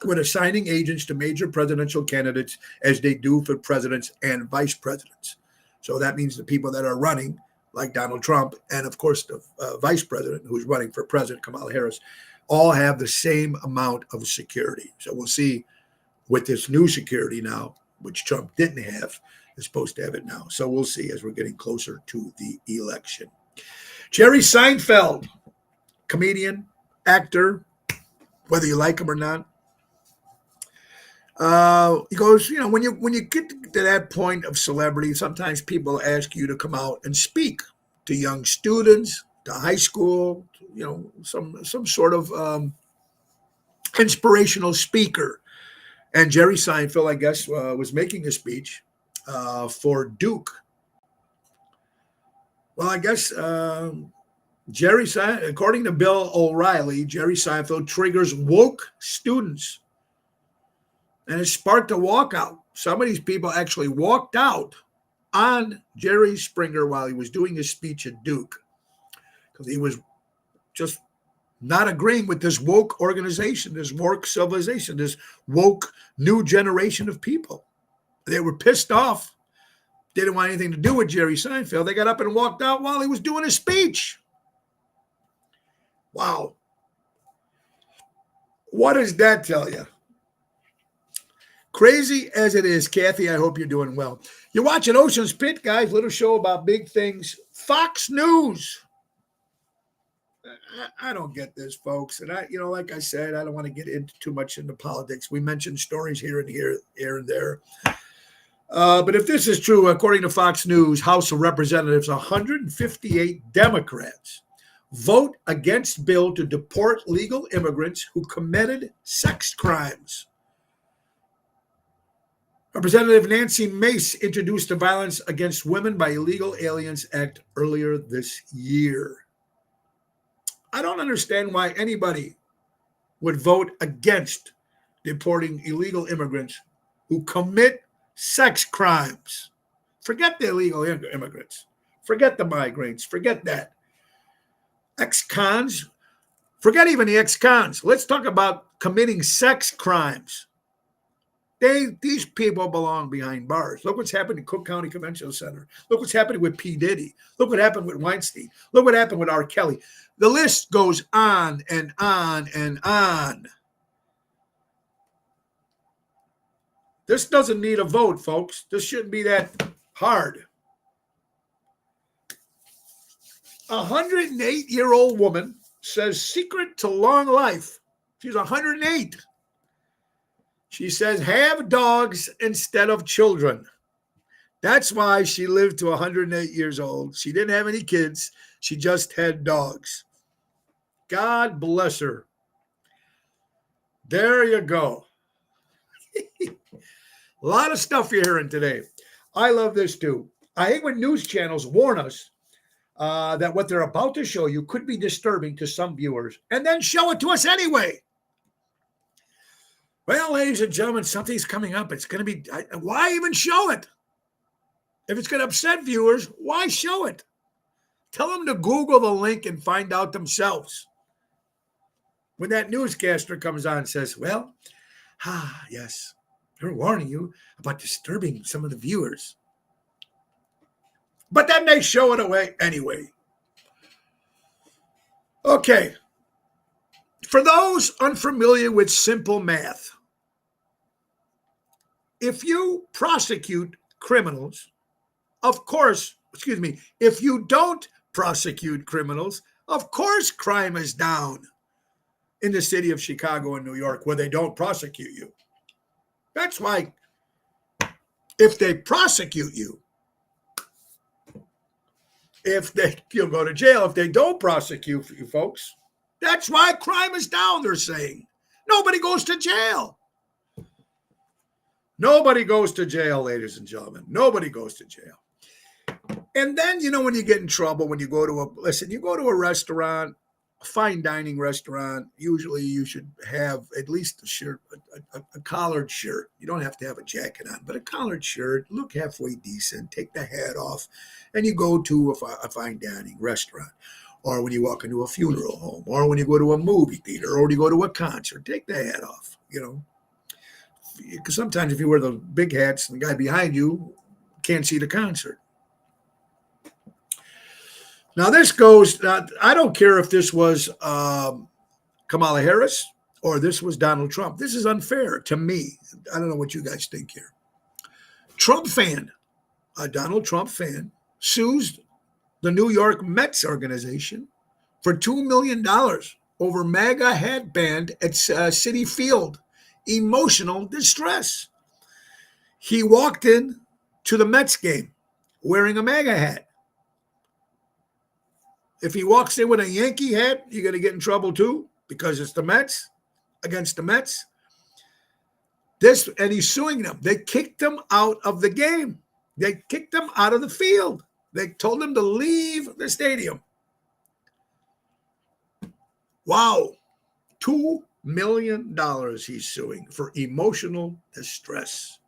when assigning agents to major presidential candidates as they do for presidents and vice presidents. So that means the people that are running, like Donald Trump, and of course the vice president who's running for president, Kamala Harris, all have the same amount of security. So we'll see with this new security now, which Trump didn't have, is supposed to have it now. So we'll see as we're getting closer to the election. Jerry Seinfeld, comedian, actor, whether you like him or not. He goes, when you get to that point of celebrity, sometimes people ask you to come out and speak to young students, to high school, some sort of inspirational speaker. And Jerry Seinfeld, I guess, was making a speech for Duke. Well, I guess Jerry Seinfeld, according to Bill O'Reilly, Jerry Seinfeld triggers woke students. And it sparked a walkout. Some of these people actually walked out on Jerry Springer while he was doing his speech at Duke, because he was just not agreeing with this woke organization, this woke civilization, this woke new generation of people. They were pissed off. They didn't want anything to do with Jerry Seinfeld. They got up and walked out while he was doing his speech. Wow. What does that tell you? Crazy as it is, Kathy, I hope you're doing well. You're watching Ocean's Pit, guys, little show about big things. Fox News. I don't get this, folks. And like I said, I don't want to get into too much into politics. We mentioned stories here and there. But if this is true, according to Fox News, House of Representatives, 158 Democrats vote against bill to deport legal immigrants who committed sex crimes. Representative Nancy Mace introduced the Violence Against Women by Illegal Aliens Act earlier this year. I don't understand why anybody would vote against deporting illegal immigrants who commit sex crimes. Forget the illegal immigrants. Forget the migrants. Forget that. Ex-cons. Forget even the ex-cons. Let's talk about committing sex crimes. These people belong behind bars. Look what's happened in Cook County Convention Center. Look what's happening with P. Diddy. Look what happened with Weinstein. Look what happened with R. Kelly. The list goes on and on and on. This doesn't need a vote, folks. This shouldn't be that hard. A 108-year-old woman says secret to long life. She's 108. She says, have dogs instead of children. That's why she lived to 108 years old. She didn't have any kids. She just had dogs. God bless her. There you go. A lot of stuff you're hearing today. I love this too. I hate when news channels warn us that what they're about to show you could be disturbing to some viewers, and then show it to us anyway. Well, ladies and gentlemen, something's coming up. It's going to be, why even show it? If it's going to upset viewers, why show it? Tell them to Google the link and find out themselves. When that newscaster comes on and says, well, yes, we're warning you about disturbing some of the viewers. But then they show it away anyway. Okay. For those unfamiliar with simple math, if you prosecute criminals, of course, if you don't prosecute criminals, of course crime is down in the city of Chicago and New York where they don't prosecute you. That's why if they prosecute you, you'll go to jail. If they don't prosecute you folks, that's why crime is down, they're saying. Nobody goes to jail. Nobody goes to jail, ladies and gentlemen. Nobody goes to jail. And then, when you get in trouble, when you go to a restaurant, a fine dining restaurant, usually you should have at least a shirt, a collared shirt. You don't have to have a jacket on, but a collared shirt, look halfway decent, take the hat off, and you go to a fine dining restaurant. Or when you walk into a funeral home, or when you go to a movie theater, or when you go to a concert, take the hat off, Because sometimes if you wear the big hats, the guy behind you can't see the concert. Now this goes, I don't care if this was Kamala Harris or this was Donald Trump. This is unfair to me. I don't know what you guys think here. A Donald Trump fan, sues the New York Mets organization for $2 million over MAGA headband at Citi Field. Emotional distress. He walked in to the Mets game wearing a MAGA hat. If he walks in with a Yankee hat, you're going to get in trouble too because it's the Mets against the Mets. And he's suing them. They kicked him out of the game. They kicked him out of the field. They told him to leave the stadium. Wow. $2 million he's suing for emotional distress.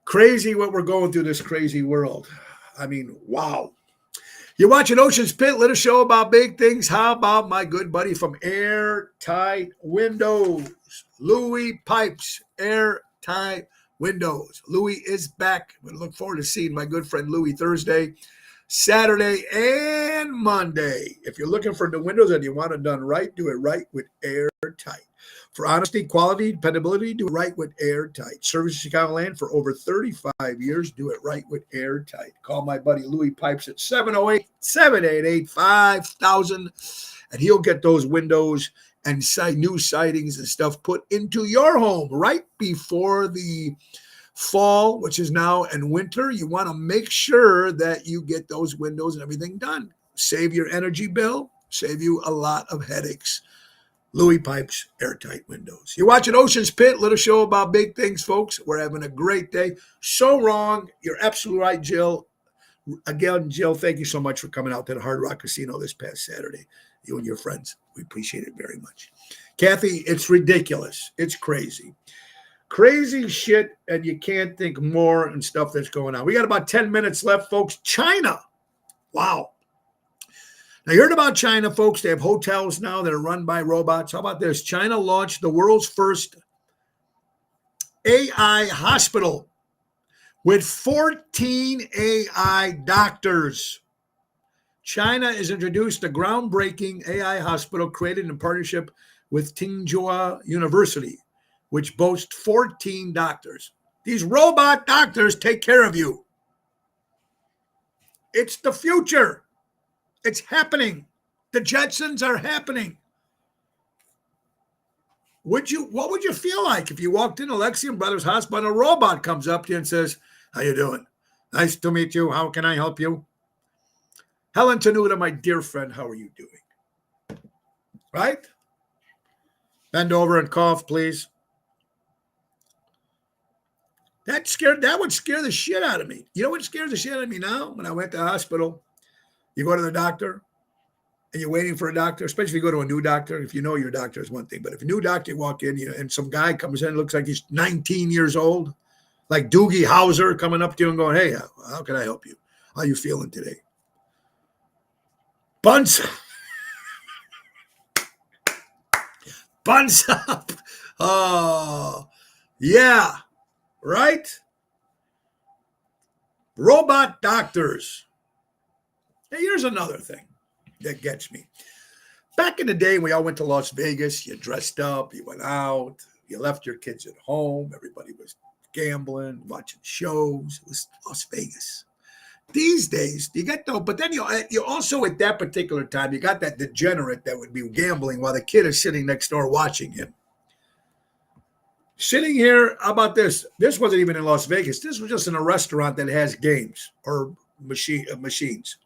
Crazy what we're going through this crazy world. I mean, wow. You're watching Ocean's Pit, little show about big things. How about my good buddy from Airtight Windows, Louis Pipes, Airtight Windows. Louis is back. We look forward to seeing my good friend Louis Thursday, Saturday, and Monday. If you're looking for the windows and you want it done right, do it right with Airtight. For honesty, quality, dependability, do it right with Airtight. Service Chicagoland for over 35 years. Do it right with Airtight. Call my buddy Louis Pipes at 708-788-5000, and he'll get those windows and new sidings and stuff put into your home right before the fall, which is now, and winter. You want to make sure that you get those windows and everything done. Save your energy bill, save you a lot of headaches. Louis Pipes, Airtight Windows. You're watching Ocean's Pit, little show about big things, folks. We're having a great day. So wrong. You're absolutely right, Jill. Again, Jill, thank you so much for coming out to the Hard Rock Casino this past Saturday. You and your friends. We appreciate it very much. Kathy, it's ridiculous. It's crazy. Crazy shit, and you can't think more and stuff that's going on. We got about 10 minutes left, folks. China. Wow. Now, you heard about China, folks. They have hotels now that are run by robots. How about this? China launched the world's first AI hospital with 14 AI doctors. China has introduced a groundbreaking AI hospital created in partnership with Tsinghua University, which boasts 14 doctors. These robot doctors take care of you. It's the future. It's happening. The Jetsons are happening. What would you feel like if you walked in Alexian Brothers Hospital and a robot comes up to you and says, "How you doing? Nice to meet you. How can I help you?" Helen Tenuta, my dear friend, how are you doing? Right? Bend over and cough, please. That would scare the shit out of me. You know what scares the shit out of me now? When I went to the hospital, you go to the doctor and you're waiting for a doctor, especially if you go to a new doctor. If you know your doctor is one thing, but if a new doctor, you walk in and some guy comes in, looks like he's 19 years old, like Doogie Howser coming up to you and going, "Hey, how can I help you? How are you feeling today?" Buns up. Oh, yeah, right? Robot doctors. Hey, here's another thing that gets me. Back in the day, we all went to Las Vegas. You dressed up, you went out, you left your kids at home. Everybody was gambling, watching shows. It was Las Vegas. These days, you got no, but then you also at that particular time, you got that degenerate that would be gambling while the kid is sitting next door watching him. Sitting here, how about this? This wasn't even in Las Vegas. This was just in a restaurant that has games or machines.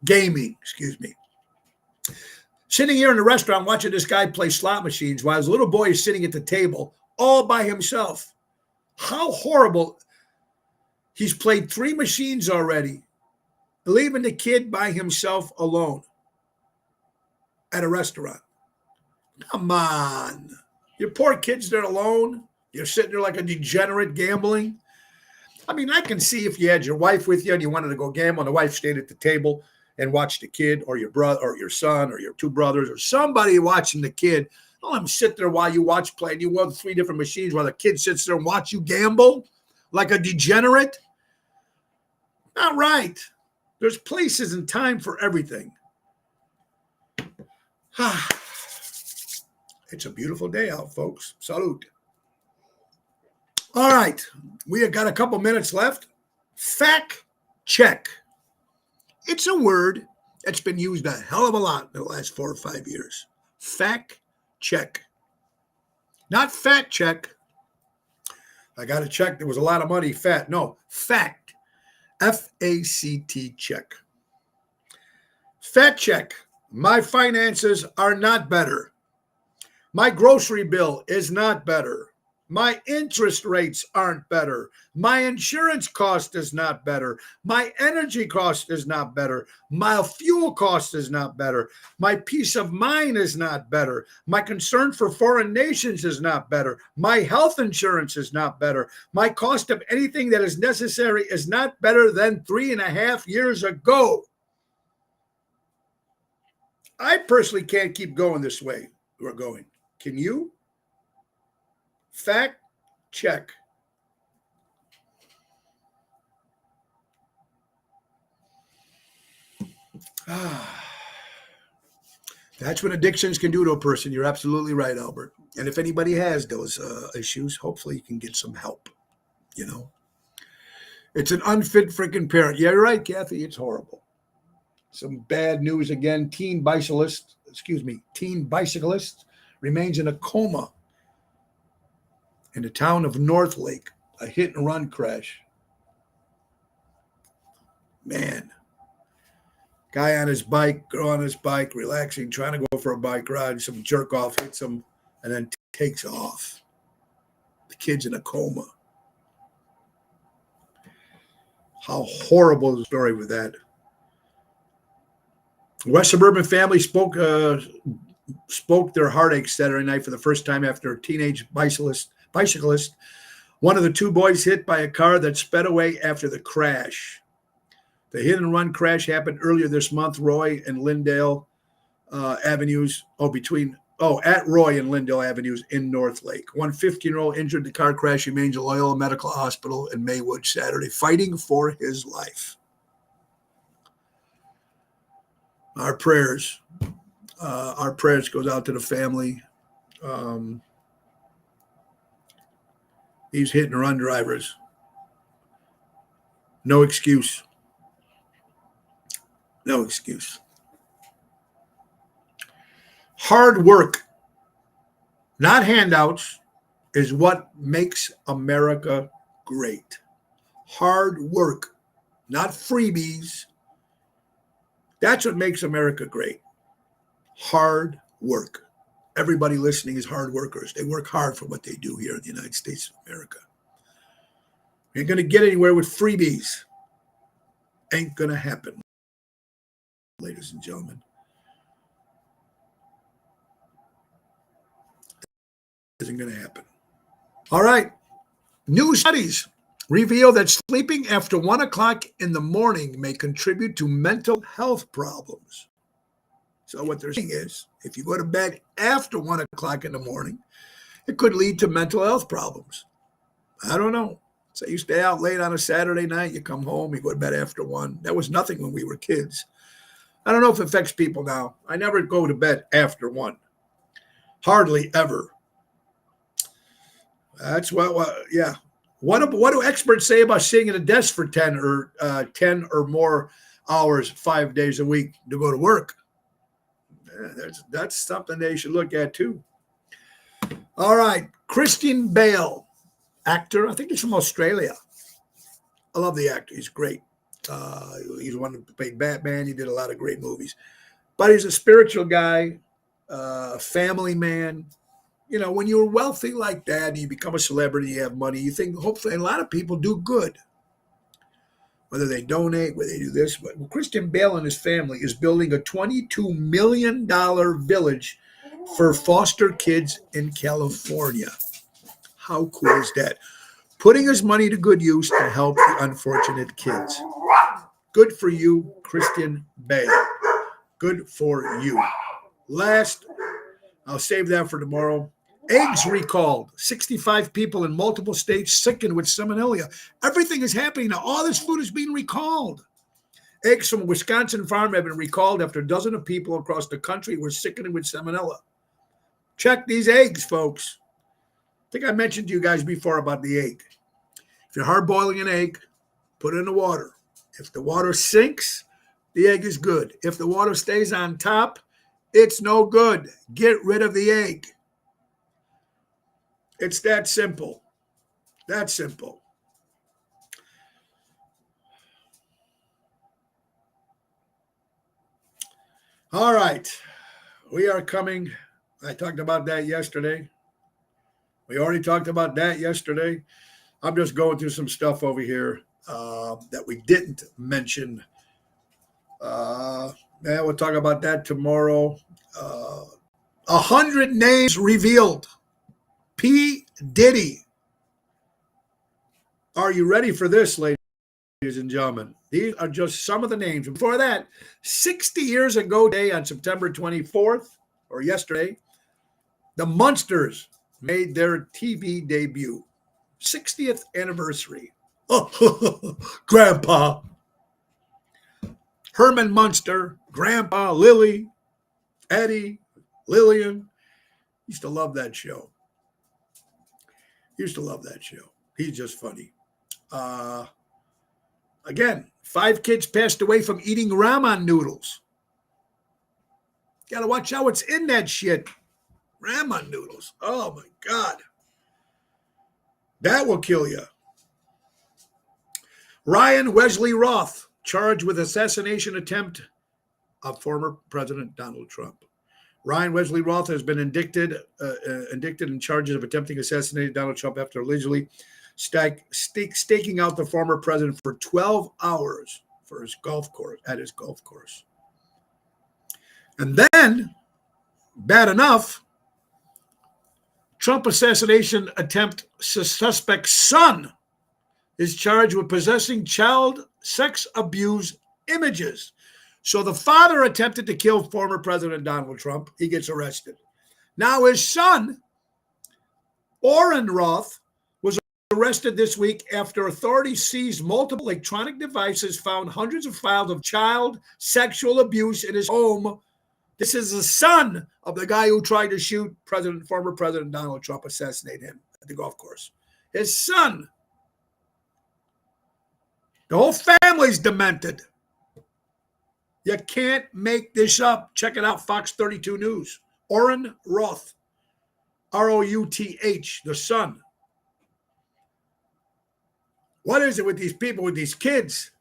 Gaming, excuse me. Sitting here in the restaurant watching this guy play slot machines while his little boy is sitting at the table all by himself. How horrible. He's played 3 machines already, leaving the kid by himself alone at a restaurant. Come on. Your poor kid's there alone. You're sitting there like a degenerate gambling. I mean, I can see if you had your wife with you and you wanted to go gamble and the wife stayed at the table and watched the kid or your brother or your son or your 2 brothers or somebody watching the kid. Don't let them sit there while you watch play and you won 3 different machines while the kid sits there and watch you gamble like a degenerate. Not right. There's places and time for everything. It's a beautiful day out, folks. Salute. All right. We have got a couple minutes left. Fact check. It's a word that's been used a hell of a lot in the last 4 or 5 years. Fact check. Not fat check. I got to check. There was a lot of money. Fat. No. Fact. F-A-C-T check. Fat check. My finances are not better. My grocery bill is not better. My interest rates aren't better. My insurance cost is not better. My energy cost is not better. My fuel cost is not better. My peace of mind is not better. My concern for foreign nations is not better. My health insurance is not better. My cost of anything that is necessary is not better than 3.5 years ago. I personally can't keep going this way we're going. Can you? Fact check. That's what addictions can do to a person. You're absolutely right, Albert. And if anybody has those issues, hopefully you can get some help. You know, it's an unfit freaking parent. Yeah, you're right, Kathy. It's horrible. Some bad news again. Teen bicyclist remains in a coma in the town of Northlake, a hit and run crash. Man, guy on his bike, girl on his bike, relaxing, trying to go for a bike ride. Some jerk off hits him and then takes off. The kid's in a coma. How horrible is the story with that? West Suburban family spoke their heartache Saturday night for the first time after a teenage bicyclist, one of the 2 boys hit by a car that sped away after the crash. The hit and run crash happened earlier this month, Roy and Lindale Avenues, at Roy and Lindale Avenues in Northlake. One 15-year-old injured in the car crash remains at Loyola Medical Hospital in Maywood Saturday, fighting for his life. Our prayers goes out to the family. These hit and run drivers, no excuse. No excuse. Hard work, not handouts, is what makes America great. Hard work, not freebies. That's what makes America great. Hard work. Everybody listening is hard workers. They work hard for what they do here in the United States of America. You ain't going to get anywhere with freebies. Ain't going to happen, ladies and gentlemen. Isn't going to happen. All right. New studies reveal that sleeping after 1 o'clock in the morning may contribute to mental health problems. So what they're saying is, if you go to bed after 1 o'clock in the morning, it could lead to mental health problems. I don't know. So you stay out late on a Saturday night, you come home, you go to bed after 1. That was nothing when we were kids. I don't know if it affects people now. I never go to bed after 1. Hardly ever. That's yeah. What do experts say about sitting at a desk for 10 or more hours 5 days a week to go to work? That's something they should look at too. All right, Christian Bale, actor. I think he's from Australia. I love the actor. He's great. He's the one who played Batman. He did a lot of great movies. But he's a spiritual guy, family man. You know, when you're wealthy like that and you become a celebrity, you have money, you think hopefully a lot of people do good. Whether they donate, whether they do this. But Christian Bale and his family is building a $22 million village for foster kids in California. How cool is that? Putting his money to good use to help the unfortunate kids. Good for you, Christian Bale. Good for you. Last, I'll save that for tomorrow. Eggs recalled. 65 people in multiple states sickened with salmonella. Everything is happening now. All this food is being recalled. Eggs from a Wisconsin farm have been recalled after a dozen of people across the country were sickening with salmonella. Check these eggs, folks. I think I mentioned to you guys before about the egg. If you're hard boiling an egg, put it in the water. If the water sinks, the egg is good. If the water stays on top, it's no good. Get rid of the egg. It's that simple. That simple. All right. We are coming. I talked about that yesterday. We already talked about that yesterday. I'm just going through some stuff over here that we didn't mention. We'll talk about that tomorrow. 100 names revealed. P. Diddy. Are you ready for this, ladies and gentlemen? These are just some of the names. Before that, 60 years ago today on September 24th, or yesterday, the Munsters made their TV debut. 60th anniversary. Oh, Grandpa. Herman Munster, Grandpa, Lily, Eddie, Lillian. Used to love that show. He's just funny. Again, 5 kids passed away from eating ramen noodles. Got to watch out what's in that shit. Ramen noodles. Oh, my God. That will kill you. Ryan Wesley Roth, charged with assassination attempt of former President Donald Trump. Ryan Wesley Roth has been indicted in charges of attempting assassinating Donald Trump after allegedly staking out the former president for 12 hours at his golf course. And then, bad enough, Trump assassination attempt suspect's son is charged with possessing child sex abuse images. So the father attempted to kill former President Donald Trump. He gets arrested. Now his son, Orrin Roth, was arrested this week after authorities seized multiple electronic devices, found hundreds of files of child sexual abuse in his home. This is the son of the guy who tried to shoot former President Donald Trump, assassinate him at the golf course. His son. The whole family's demented. You can't make this up. Check it out, Fox 32 News. Orrin Roth, Routh, the son. What is it with these people, with these kids?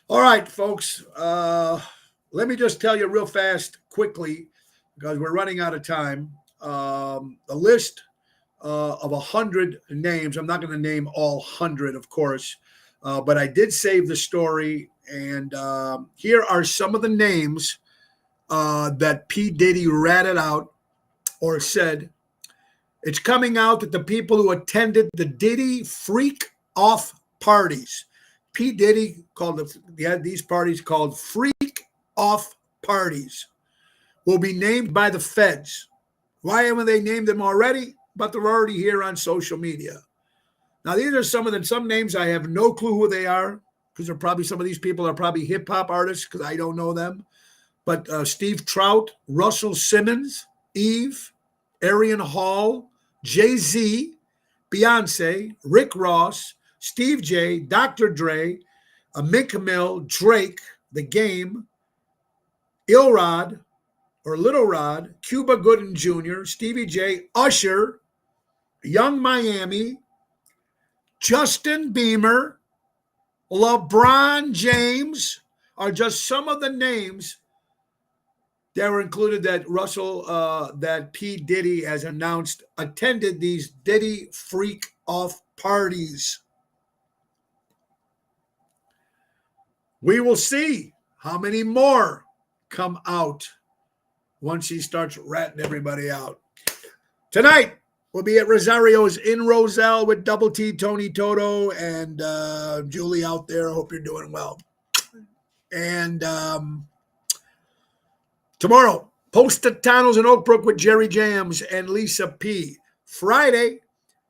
All right, folks. Let me just tell you real fast, quickly, because we're running out of time. A list of 100 names. I'm not going to name all 100, of course, but I did save the story. And here are some of the names that P. Diddy ratted out or said. It's coming out that the people who attended the Diddy freak off parties. P. Diddy had these parties called freak off parties, will be named by the feds. Why haven't they named them already? but they're already here on social media. Now, these are some names I have no clue who they are, because they're probably, some of these people are probably hip hop artists, because I don't know them. But Steve Trout, Russell Simmons, Eve, Arian Hall, Jay-Z, Beyonce, Rick Ross, Steve J, Dr. Dre, Meek Mill, Drake, The Game, Lil Rod, Cuba Gooding Jr., Stevie J, Usher, Young Miami, Justin Bieber, LeBron James are just some of the names that were included that that P. Diddy has announced attended these Diddy freak off parties. We will see how many more come out once he starts ratting everybody out. Tonight, we'll be at Rosario's in Roselle with Double T, Tony Toto, and Julie out there. I hope you're doing well. And tomorrow, Postatanos in Oak Brook with Jerry Jams and Lisa P. Friday,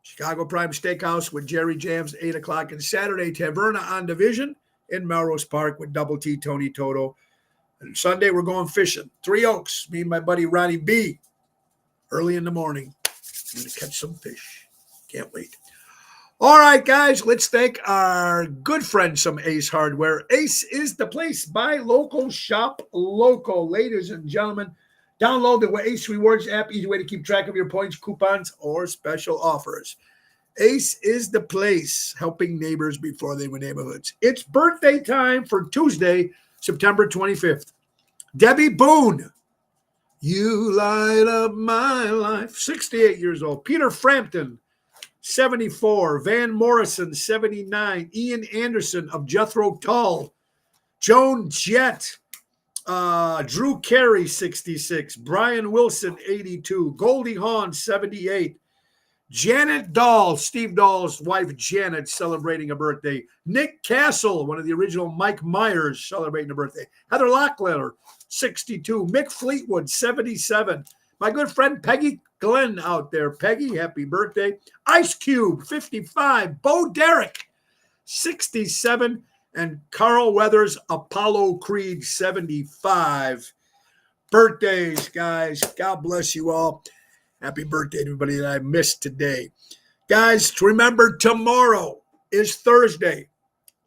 Chicago Prime Steakhouse with Jerry Jams, 8 o'clock. And Saturday, Taverna on Division in Melrose Park with Double T, Tony Toto. And Sunday, we're going fishing. Three Oaks, me and my buddy Ronnie B. Early in the morning. I'm going to catch some fish. Can't wait. All right, guys, let's thank our good friend, some Ace Hardware. Ace is the place. Buy local, shop local. Ladies and gentlemen, download the Ace Rewards app. Easy way to keep track of your points, coupons, or special offers. Ace is the place, helping neighbors before they were neighborhoods. It's birthday time for Tuesday, September 25th. Debbie Boone. You light up my life. 68 years old. Peter Frampton, 74. Van Morrison, 79. Ian Anderson of Jethro Tull. Joan Jett. Drew Carey, 66. Brian Wilson, 82. Goldie Hawn, 78. Janet Dahl, Steve Dahl's wife Janet, celebrating a birthday. Nick Castle, one of the original Mike Myers, celebrating a birthday. Heather Lockletter, 62. Mick Fleetwood, 77. My good friend Peggy Glenn out there. Peggy, happy birthday. Ice Cube, 55. Bo Derek, 67. And Carl Weathers, Apollo Creed, 75. Birthdays, guys. God bless you all. Happy birthday to everybody that I missed today. Guys, remember, tomorrow is Thursday.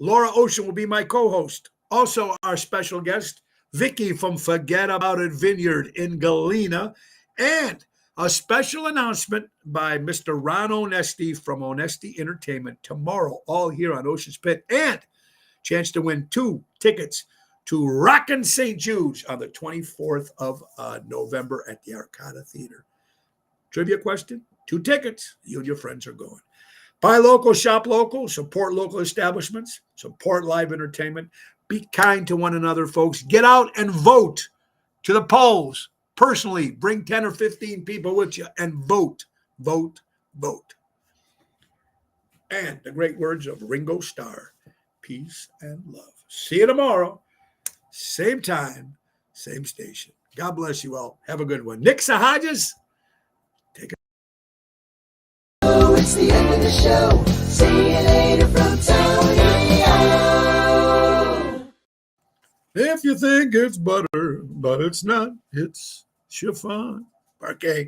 Laura Ocean will be my co-host. Also, our special guest, Vicky from Forget About It Vineyard in Galena. And a special announcement by Mr. Ron Onesti from Onesti Entertainment tomorrow, all here on Ocean's Pit. And chance to win 2 tickets to Rockin' St. Jude's on the 24th of November at the Arcada Theater. Trivia question, 2 tickets. You and your friends are going. Buy local, shop local, support local establishments, support live entertainment. Be kind to one another, folks. Get out and vote to the polls. Personally, bring 10 or 15 people with you and vote, vote, vote. And the great words of Ringo Starr, peace and love. See you tomorrow. Same time, same station. God bless you all. Have a good one. Nick Sahajas. It's the end of the show. See you later from Tony O. If you think it's butter, but it's not, it's chiffon. Parquet.